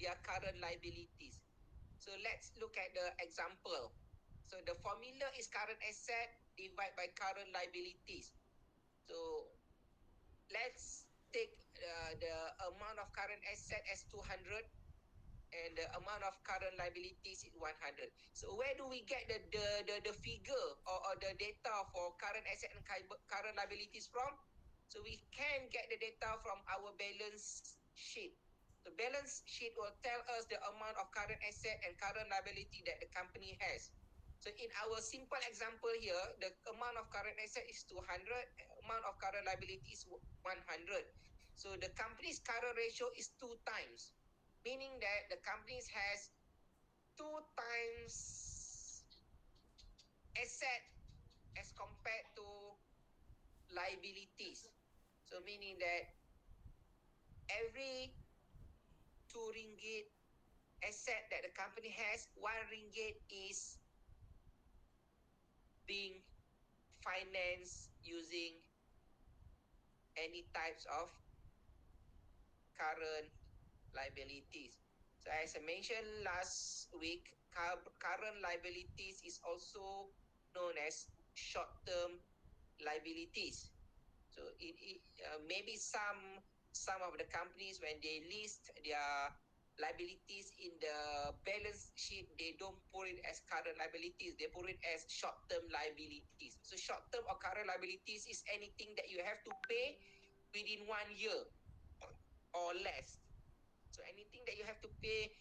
[SPEAKER 1] their current liabilities. So let's look at the example. So the formula is current asset divided by current liabilities. So let's take the amount of current asset as 200 and the amount of current liabilities is 100. So where do we get the figure or the data for current asset and current liabilities from? So we can get the data from our balance sheet. The balance sheet will tell us the amount of current asset and current liability that the company has. So in our simple example here, the amount of current asset is 200, amount of current liability is 100. So the company's current ratio is 2 times, meaning that the company has 2 times asset as compared to liabilities. So meaning that every 2 ringgit asset that the company has, 1 ringgit is being financed using any types of current liabilities. So as I mentioned last week, current liabilities is also known as short-term liabilities. So maybe some of the companies, when they list their liabilities in the balance sheet, they don't put it as current liabilities, they put it as short-term liabilities. So short-term or current liabilities is anything that you have to pay within 1 year or less. So anything that you have to pay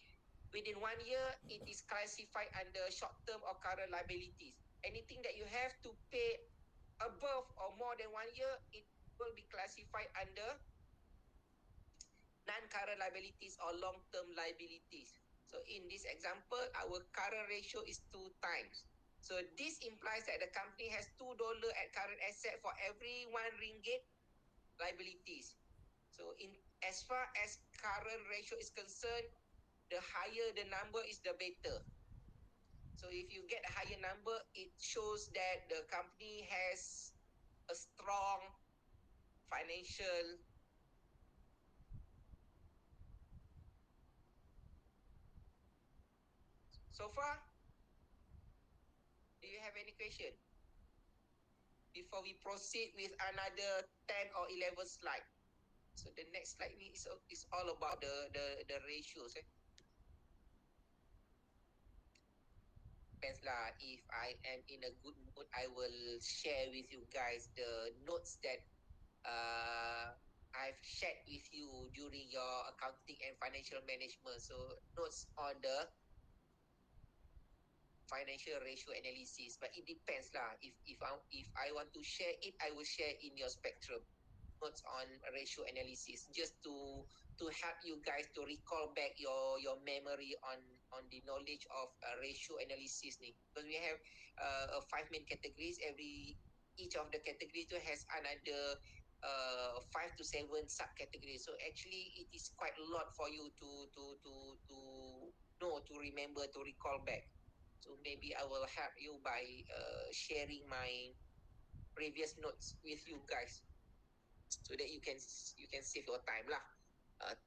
[SPEAKER 1] within 1 year, it is classified under short-term or current liabilities. Anything that you have to pay above or more than 1 year, it will be classified under non-current liabilities or long-term liabilities. So in this example, our current ratio is 2 times. So this implies that the company has $2 at current asset for every 1 ringgit liabilities. So as far as current ratio is concerned, the higher the number is, the better. So if you get a higher number, it shows that the company has a strong financial so far. Do you have any question before we proceed with another 10 or 11 slide? So the next slide is all about the ratios. Depends lah. If I am in a good mood, I will share with you guys the notes that I've shared with you during your accounting and financial management. So notes on the financial ratio analysis, but it depends lah. If I want to share it, I will share in your spectrum notes on ratio analysis, just to help you guys to recall back your memory on the knowledge of ratio analysis ni. Because we have 5 main categories. Each of the categories has another 5 to 7 subcategories. So actually, it is quite a lot for you to know, to remember, to recall back. So maybe I will help you by sharing my previous notes with you guys, so that you can save your time lah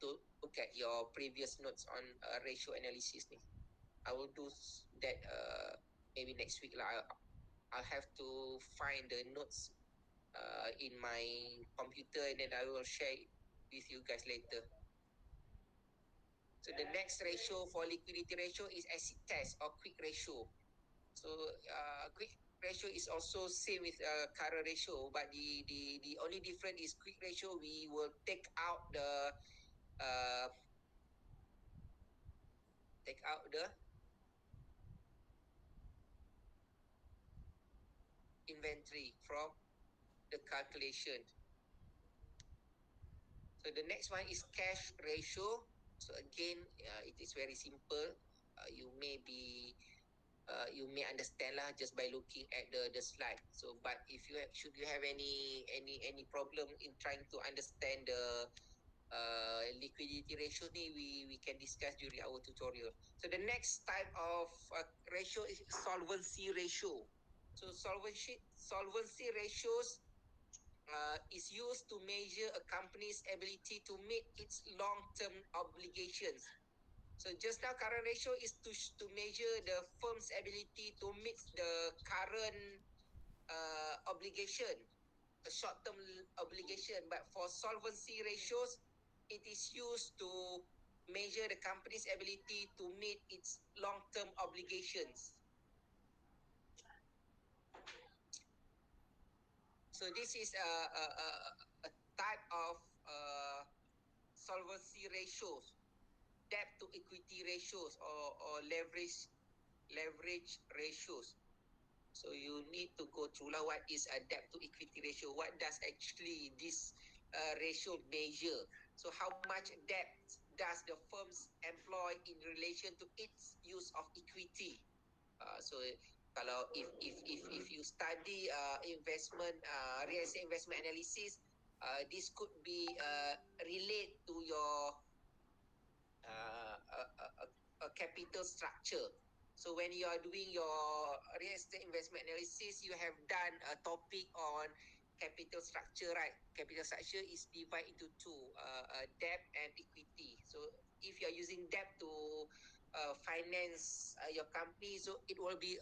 [SPEAKER 1] to look at your previous notes on ratio analysis ni. I will do that maybe next week lah. I'll have to find the notes in my computer, and then I will share it with you guys later. So the next ratio for liquidity ratio is acid test or quick ratio. So quick ratio is also same with current ratio, but the only difference is quick ratio we will take out the inventory from the calculation. So the next one is cash ratio. So again, it is very simple. You may understand lah just by looking at the slide. So, but if you should you have any problem in trying to understand the liquidity ratio ni, we can discuss during our tutorial. So the next type of ratio is solvency ratio. So solvency ratios is used to measure a company's ability to meet its long-term obligations. So just now current ratio is to measure the firm's ability to meet the current obligation, a short-term obligation. But for solvency ratios, it is used to measure the company's ability to meet its long-term obligations. So this is a type of solvency ratios, debt to equity ratios, or leverage ratios. So you need to go through what is a debt to equity ratio. What does actually this ratio measure? So how much debt does the firms employ in relation to its use of equity? So kalau if you study investment real estate investment analysis, this could be relate to your a capital structure. So when you are doing your real estate investment analysis, you have done a topic on capital structure, right? Capital structure is divided into two, debt and equity. So if you are using debt to finance your company, so it will be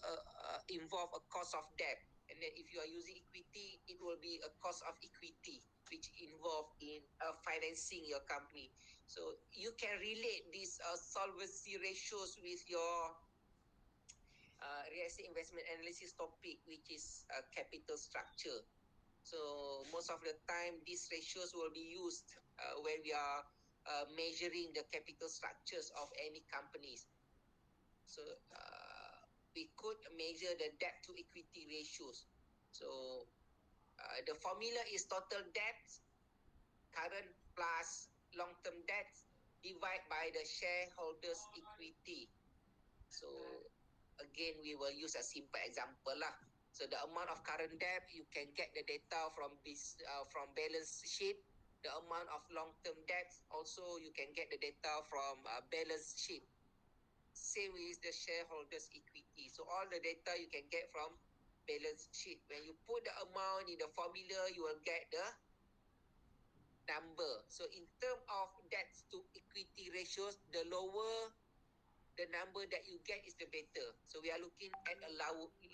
[SPEAKER 1] involve a cost of debt. And then if you are using equity, it will be a cost of equity, which involve in financing your company. So you can relate these solvency ratios with your real estate investment analysis topic, which is capital structure. So most of the time, these ratios will be used when we are measuring the capital structures of any companies. So we could measure the debt to equity ratios. So the formula is total debt, current plus long-term debt, divided by the shareholders' equity. So again, we will use a simple example lah. So the amount of current debt, you can get the data from this from balance sheet. The amount of long-term debt, also you can get the data from balance sheet. Same with the shareholders' equity. So all the data you can get from balance sheet. When you put the amount in the formula, you will get the number. So in terms of debt to equity ratios, the lower the number that you get is the better. So we are looking at a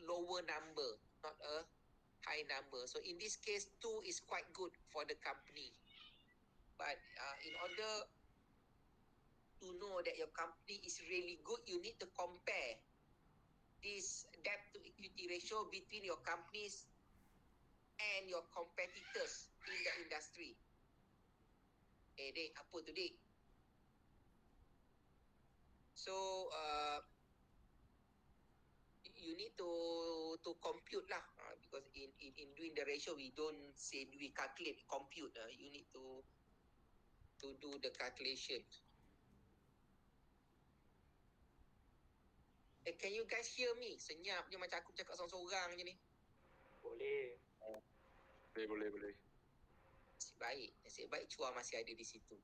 [SPEAKER 1] lower number, not a high number. So in this case, 2 is quite good for the company. But in order to know that your company is really good, you need to compare this debt to equity ratio between your companies and your competitors in the industry. Dek, apa tu Dek? So you need to compute lah, because in doing the ratio, we don't say we calculate, compute. You need to do the calculation. Can you guys hear me? Senyap je macam aku cakap seorang-seorang je ni.
[SPEAKER 3] Boleh.
[SPEAKER 6] Boleh.
[SPEAKER 1] Nasib baik Chua masih ada di situ.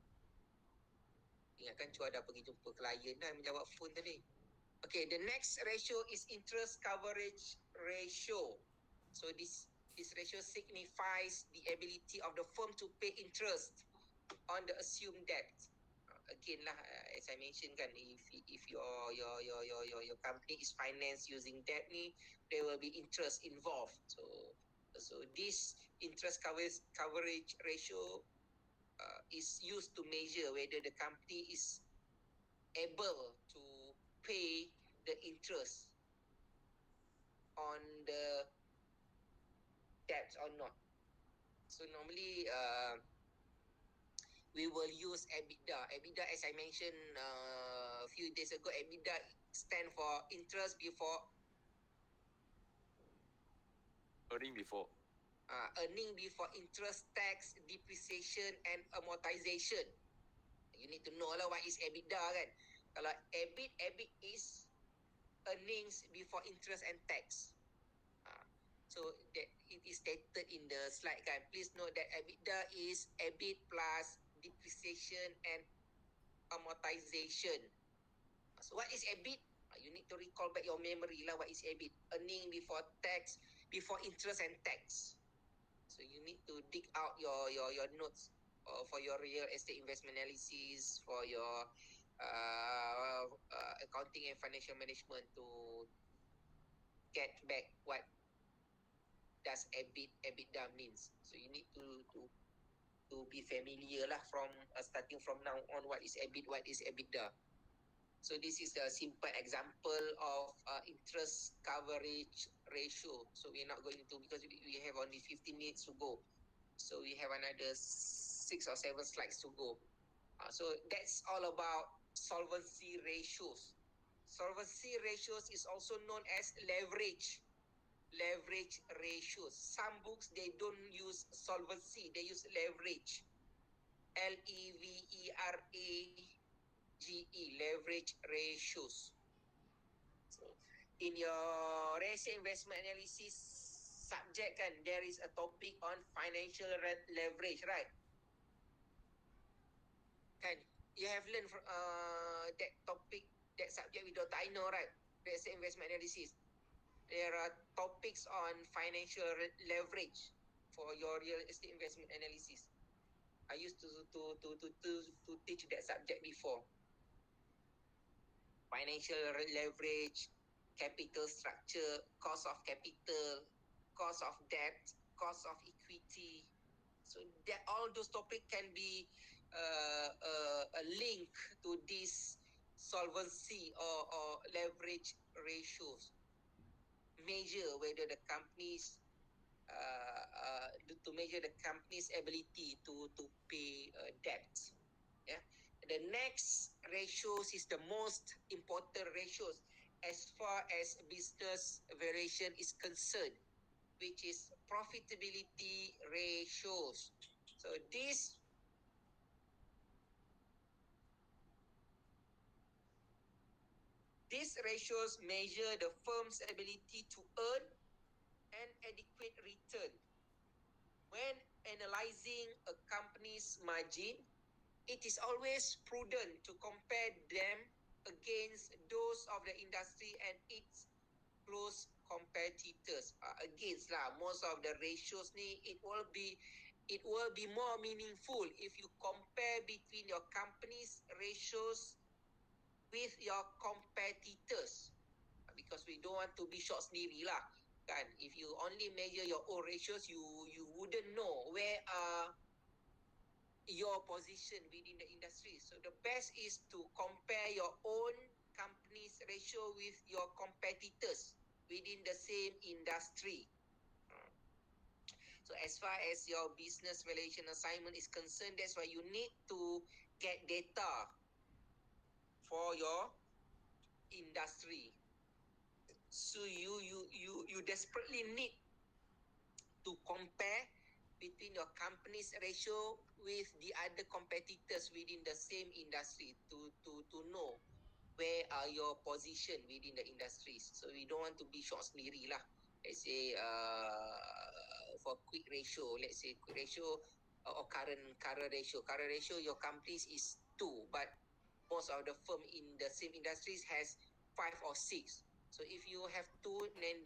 [SPEAKER 1] Ingatkan Chua dah pergi jumpa klien dah menjawab phone tadi. Okay, the next ratio is interest coverage ratio. So this ratio signifies the ability of the firm to pay interest on the assumed debt. Again lah, as I mentioned kan, if your company is financed using debt ni, there will be interest involved. So this interest coverage ratio is used to measure whether the company is able to pay the interest on the debts or not. So normally we will use EBITDA. EBITDA, as I mentioned a few days ago, EBITDA stand for interest before
[SPEAKER 6] Earning before.
[SPEAKER 1] Earning before interest, tax, depreciation and amortization. You need to know lah what is EBITDA kan. Kalau EBIT is earnings before interest and tax. So that it is stated in the slide kan. Please note that EBITDA is EBIT plus depreciation and amortization. So what is EBIT? You need to recall back your memory lah what is EBIT. Earning before tax, before interest and tax. So you need to dig out your notes for your real estate investment analysis, for your accounting and financial management to get back what does EBITDA means. So you need to be familiar lah from starting from now on what is EBIT, what is EBITDA. So this is a simple example of interest coverage ratio. So we're not going to, because we have only 15 minutes to go. So we have another 6 or 7 slides to go. So that's all about solvency ratios. Solvency ratios is also known as leverage ratios. Some books, they don't use solvency, they use leverage. LEVERAGE, leverage ratios. So in your ratio investment analysis subject kan, there is a topic on financial leverage, right? Kan, you have learned that topic, that subject with Dr. Aino, right? Ratio investment analysis. There are topics on financial leverage for your real estate investment analysis. I used to teach that subject before. Financial leverage, capital structure, cost of capital, cost of debt, cost of equity. So that all those topics can be a link to this solvency or leverage ratios. Measure whether the companies to measure the company's ability to pay debt. Yeah. The next ratios is the most important ratios as far as business valuation is concerned, which is profitability ratios. So these ratios measure the firm's ability to earn an adequate return. When analyzing a company's margin, it is always prudent to compare them against those of the industry and its close competitors. Against lah, most of the ratios ni, it will be more meaningful if you compare between your company's ratios with your competitors, because we don't want to be short sendiri lah kan. If you only measure your own ratios, you wouldn't know where are your position within the industry. So the best is to compare your own company's ratio with your competitors within the same industry. So as far as your business valuation assignment is concerned, that's why you need to get data for your industry. So you desperately need to compare between your company's ratio with the other competitors within the same industry to know where are your position within the industries. So we don't want to be short sendiri lah. Let's say for quick ratio, let's say quick ratio or current ratio. Current ratio, your companies is 2, but most of the firm in the same industries has 5 or 6. So if you have 2, then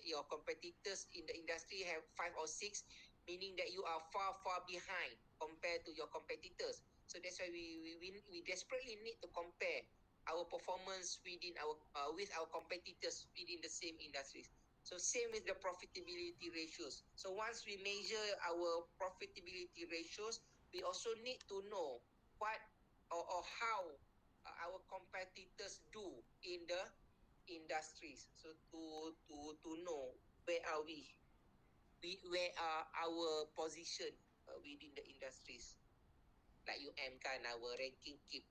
[SPEAKER 1] your competitors in the industry have 5 or 6, meaning that you are far behind compared to your competitors. So that's why we desperately need to compare our performance within our with our competitors within the same industries. So same with the profitability ratios. So once we measure our profitability ratios, we also need to know what or how our competitors do in the industries. So to know where are we where are our position within the industries. Like UM kan, our ranking keep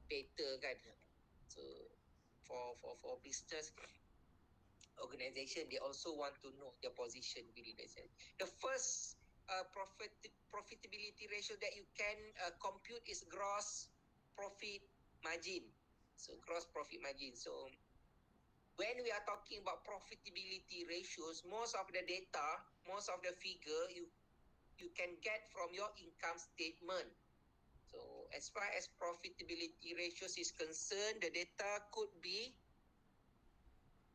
[SPEAKER 1] better kan. So for business organization, they also want to know their position within the sense. The first profitability ratio that you can compute is gross profit margin. So gross profit margin. So when we are talking about profitability ratios, most of the data, most of the figure you can get from your income statement. So as far as profitability ratios is concerned, the data could be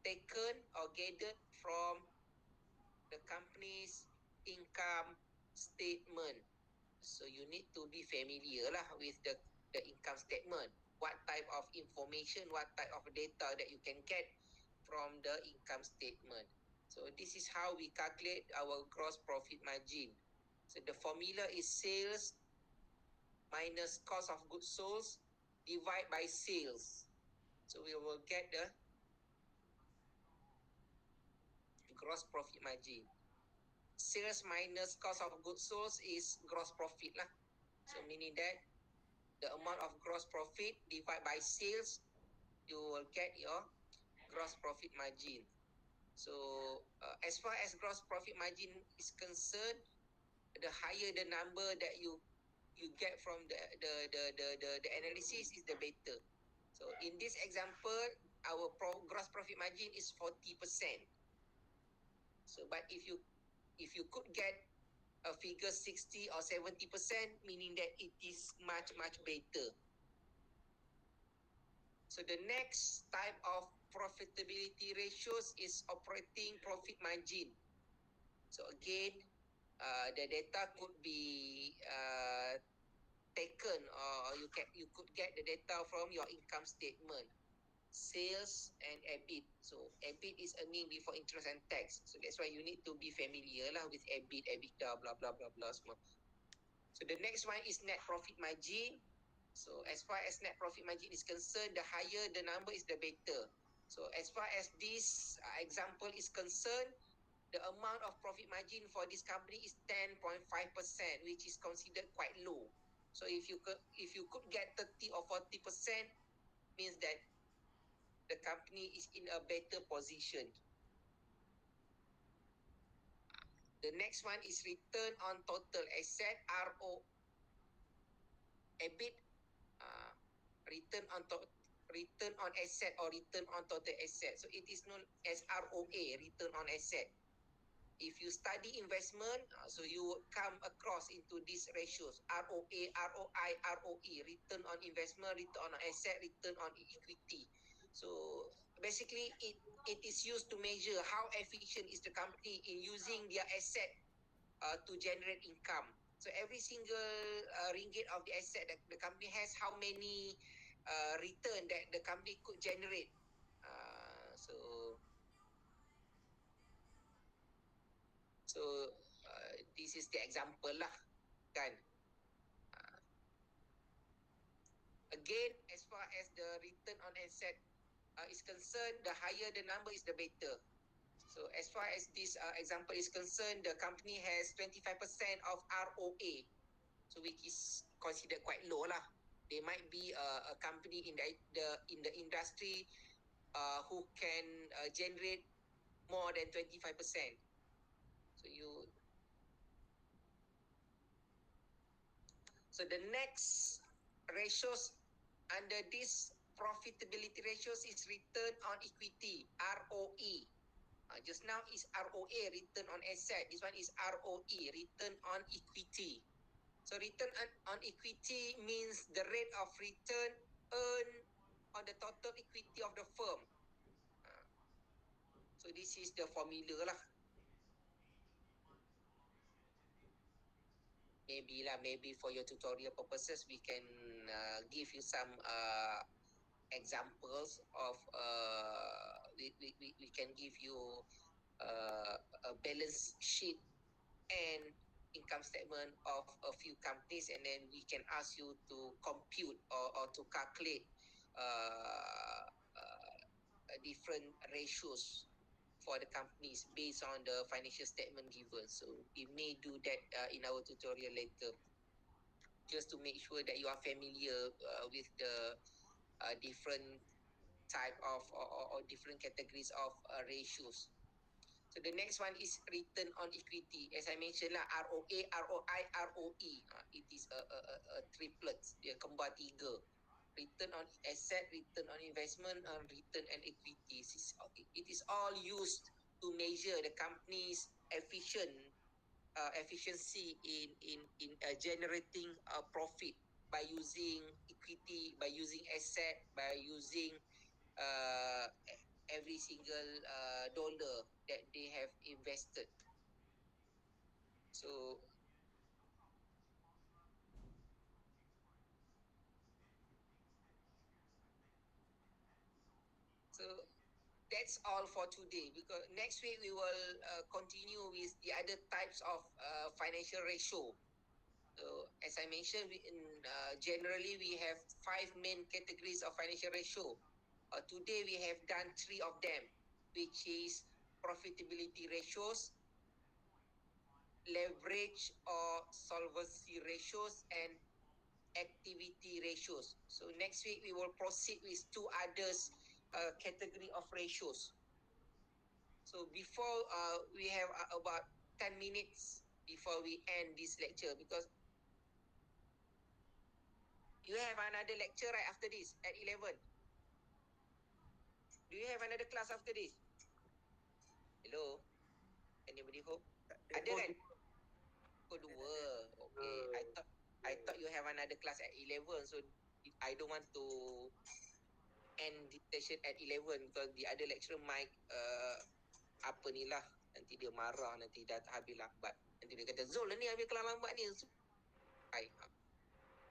[SPEAKER 1] taken or gathered from the company's income statement. So you need to be familiar lah with the income statement. What type of information, what type of data that you can get from the income statement. So this is how we calculate our gross profit margin. So the formula is sales minus cost of goods sold divide by sales. So we will get the gross profit margin. Sales minus cost of goods sold is gross profit lah. So meaning that the amount of gross profit divided by sales, you will get your gross profit margin. So as far as gross profit margin is concerned, the higher the number that you get from the analysis is the better. So in this example, our gross profit margin is 40%. So but if you could get a figure 60 or 70%, meaning that it is much better. So the next type of profitability ratios is operating profit margin. So again, the data could be taken, or you could get the data from your income statement, sales and EBIT. So EBIT is earning before interest and tax. So that's why you need to be familiar lah with EBIT, EBITDA, blah blah blah blah semua. So the next one is net profit margin. So as far as net profit margin is concerned, the higher the number is the better. So as far as this example is concerned, the amount of profit margin for this company is 10.5%, which is considered quite low. So if you could get 30 or 40%, means that the company is in a better position. The next one is return on total asset, RO, EBIT, return on asset or return on total asset. So it is known as ROA, return on asset. If you study investment, so you would come across into these ratios: ROA, ROI, ROE, return on investment, return on asset, return on equity. So basically, it is used to measure how efficient is the company in using their asset to generate income. So every single ringgit of the asset that the company has, how many return that the company could generate. So this is the example lah, kan. Again, as far as the return on asset is concerned, the higher the number is the better. So as far as this example is concerned, the company has 25% of ROA, so which is considered quite low lah. There might be a company in the industry who can generate more than 25%. So the next ratios under this profitability ratios is return on equity, ROE. Just now is ROA, return on asset. This one is ROE, return on equity. So return on equity means the rate of return earned on the total equity of the firm. So this is the formula lah. Maybe for your tutorial purposes, we can give you some examples of we can give you a balance sheet and income statement of a few companies, and then we can ask you to compute or to calculate different ratios for the companies based on the financial statement given. So we may do that in our tutorial later, just to make sure that you are familiar with the different type of or different categories of ratios. So the next one is return on equity. As I mentioned lah, ROA, ROI, ROE. It is a triplet. Dia kembar tiga. Return on asset, return on investment, and return on equity. It is all used to measure the company's efficiency in generating a profit by using equity, by using asset, by using every single dollar that they have invested. So that's all for today, because next week we will continue with the other types of financial ratio. So as I mentioned, generally we have 5 main categories of financial ratio. Today we have done 3 of them, which is profitability ratios, leverage or solvency ratios, and activity ratios. So next week we will proceed with 2 others category of ratios. So before we have about 10 minutes before we end this lecture, because you have another lecture right after this at 11. Do you have another class after this? Hello? Anybody home? Ada kan? Pukul 2. Okay. I thought you have another class at 11, so I don't want to end the session at 11 because the other lecturer might apa ni lah, nanti dia marah, nanti dah habis lambat. Nanti dia kata, Zul ni habis kelas lambat ni.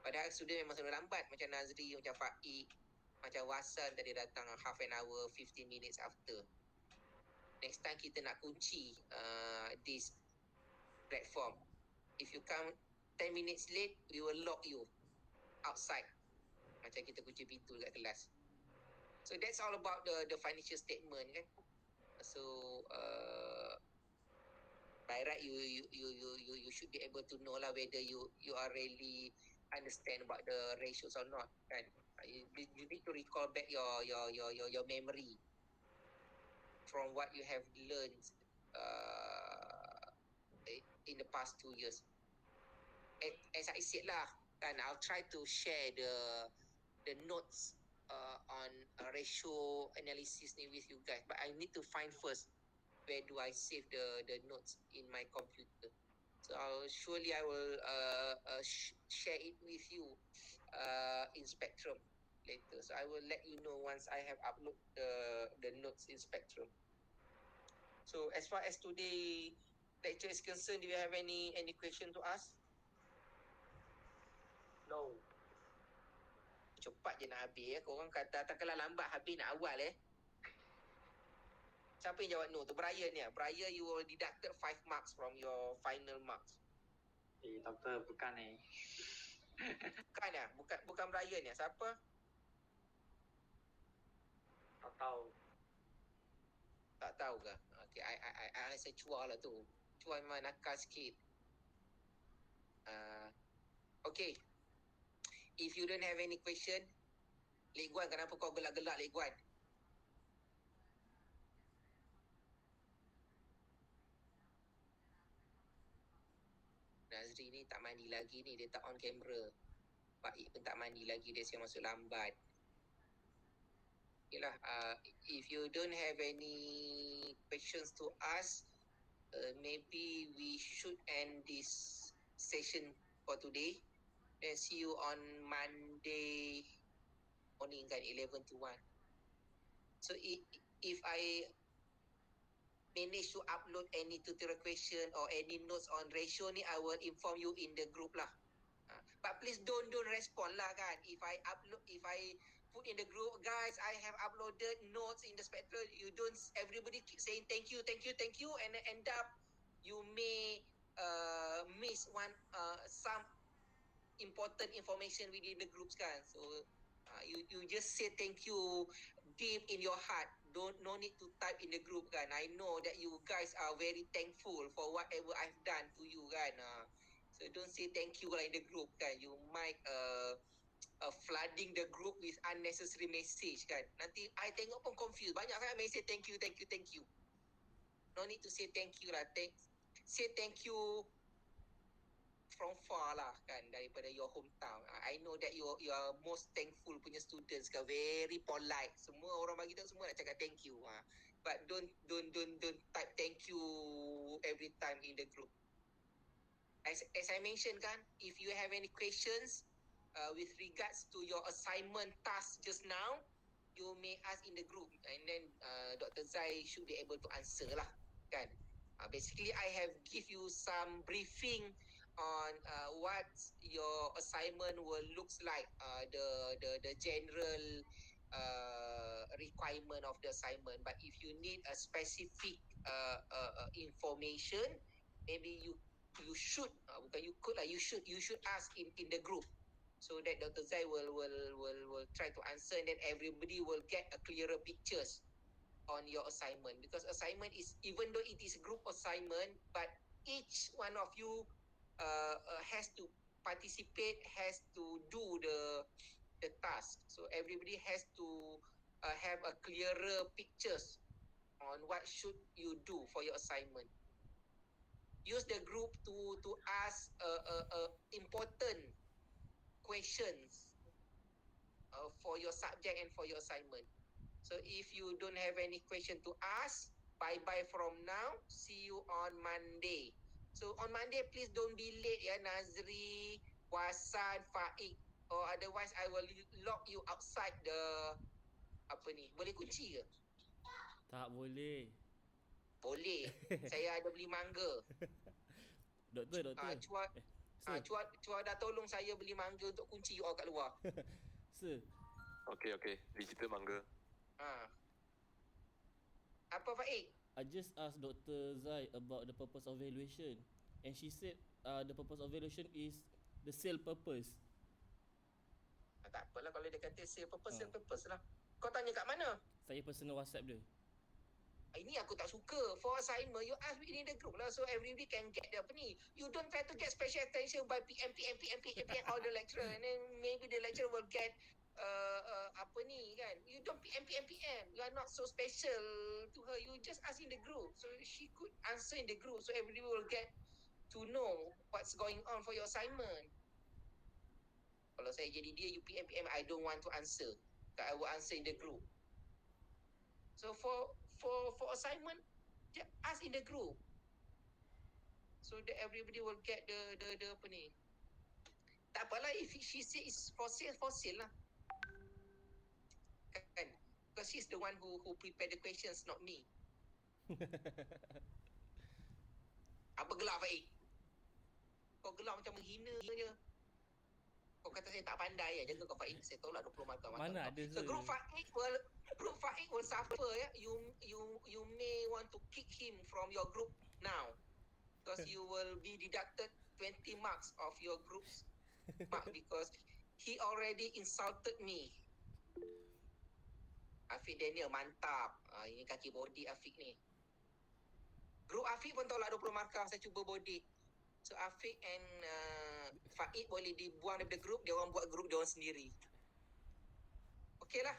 [SPEAKER 1] Padahal student memang selalu lambat, macam Nazri, macam Faik, macam Wasan tadi datang half an hour, 15 minutes after. Next time kita nak kunci this platform. If you come 10 minutes late, we will lock you outside. Macam kita kunci pintu dekat kelas. So that's all about the financial statement kan. So by right you should be able to know lah whether you are really understand about the ratios or not kan. You need to recall back your memory from what you have learned in the past 2 years. As I said lah kan, I'll try to share the notes on ratio analysis ni with you guys, but I need to find first where do I save the notes in my computer. So I will share it with you in Spectrum later. So I will let you know once I have upload the notes in Spectrum. So as far as today lecture is concerned, do you have any question to ask?
[SPEAKER 5] No.
[SPEAKER 1] Cepat je nak habis ya. Korang kata takkanlah lambat habis nak awal Siapa yang jawab no tu? Brian ya. Brian, you will deducted 5 marks from your final marks.
[SPEAKER 7] Doktor bukan
[SPEAKER 1] Bukan ya? Bukan Brian ya. Siapa?
[SPEAKER 5] Tak tahu.
[SPEAKER 1] Tak tahu ke? Okay, I rasa Chua lah tu. Chua memang nakal sikit. Okay. If you don't have any question, Lek Guan, kenapa kau gelak-gelak Lek Guan? Nazri ni tak mandi lagi ni, dia tak on camera. Pak Ik pun tak mandi lagi, dia siap masuk lambat. Yalah, if you don't have any questions to ask, maybe we should end this session for today. Then see you on Monday morning kan, 11 to 1. So if I manage to upload any tutorial question or any notes on ratio ni, I will inform you in the group lah. But please don't respond lah kan. If I put in the group, guys, I have uploaded notes in the Spectrum, you don't, everybody keep saying thank you, and then end up you may miss some important information within the groups kan. So you just say thank you deep in your heart. No need to type in the group kan. I know that you guys are very thankful for whatever I've done to you kan. So don't say thank you lah in the group kan. You might flooding the group with unnecessary message kan. Nanti I tengok pun confused. Banyak sangat message thank you. No need to say thank you lah. Say thank you from far lah kan, daripada your hometown. I know that you are most thankful punya students kan, very polite. Semua orang bagi tahu, semua nak cakap thank you. But don't type thank you every time in the group. As I mentioned kan, if you have any questions with regards to your assignment task just now, you may ask in the group, and then Dr. Zai should be able to answer lah kan. Basically, I have give you some briefing on what your assignment will looks like, the general requirement requirement of the assignment. But if you need a specific information, maybe you should you should ask in the group, so that Dr. Zai will try to answer, and then everybody will get a clearer pictures on your assignment. Because assignment is, even though it is group assignment, but each one of you has to participate, has to do the task. So everybody has to have a clearer pictures on what should you do for your assignment. Use the group to ask important questions for your subject and for your assignment. So if you don't have any question to ask, bye-bye from now. See you on Monday. So on Monday, please don't be late, ya, Nazri, Wasan, Faik. Or otherwise, I will lock you outside the, apa ni, boleh kunci ke?
[SPEAKER 8] Tak boleh.
[SPEAKER 1] Boleh. Saya ada beli mangga.
[SPEAKER 8] Doktor.
[SPEAKER 1] Cua dah tolong saya beli mangga untuk kunci you all kat luar.
[SPEAKER 8] Sir.
[SPEAKER 6] Okay. Digital mangga.
[SPEAKER 1] Apa Faik?
[SPEAKER 8] I just asked Dr. Zai about the purpose of valuation, and she said the purpose of valuation is the sale purpose.
[SPEAKER 1] Tak apalah kalau dia kata sale purpose lah. Kau tanya kat mana?
[SPEAKER 8] Saya personal WhatsApp dia.
[SPEAKER 1] Ini aku tak suka. For assignment, you ask within the group lah, so everybody can get the apa ni. You don't try to get special attention by PM all the lecturer, and then maybe the lecturer will get apa ni kan. You don't PM. You are not so special to her. You just ask in the group, so she could answer in the group, so everybody will get to know what's going on for your assignment. Kalau saya jadi dia, you PM, I don't want to answer. I will answer in the group. So for assignment, just ask in the group, so that everybody will get the apa ni. Tak apalah if she say it's for sale lah. Kan? Because she's the one who prepare the questions, not me. Apa gelak Faik? Kau gelak macam menghina je. Kau kata saya tak pandai ya, jaga kau Faik. Saya tolak 20 mata.
[SPEAKER 8] Mana ada
[SPEAKER 1] So group Faik will suffer ya. You may want to kick him from your group now, because you will be deducted 20 marks of your group's mark because he already insulted me. Afiq Daniel mantap. Ini kaki body Afiq ni. Group Afiq pun tolak 20 markah saya cuba body. So Afiq and Faik boleh dibuang daripada group, dia orang buat group dia orang sendiri. Okey lah.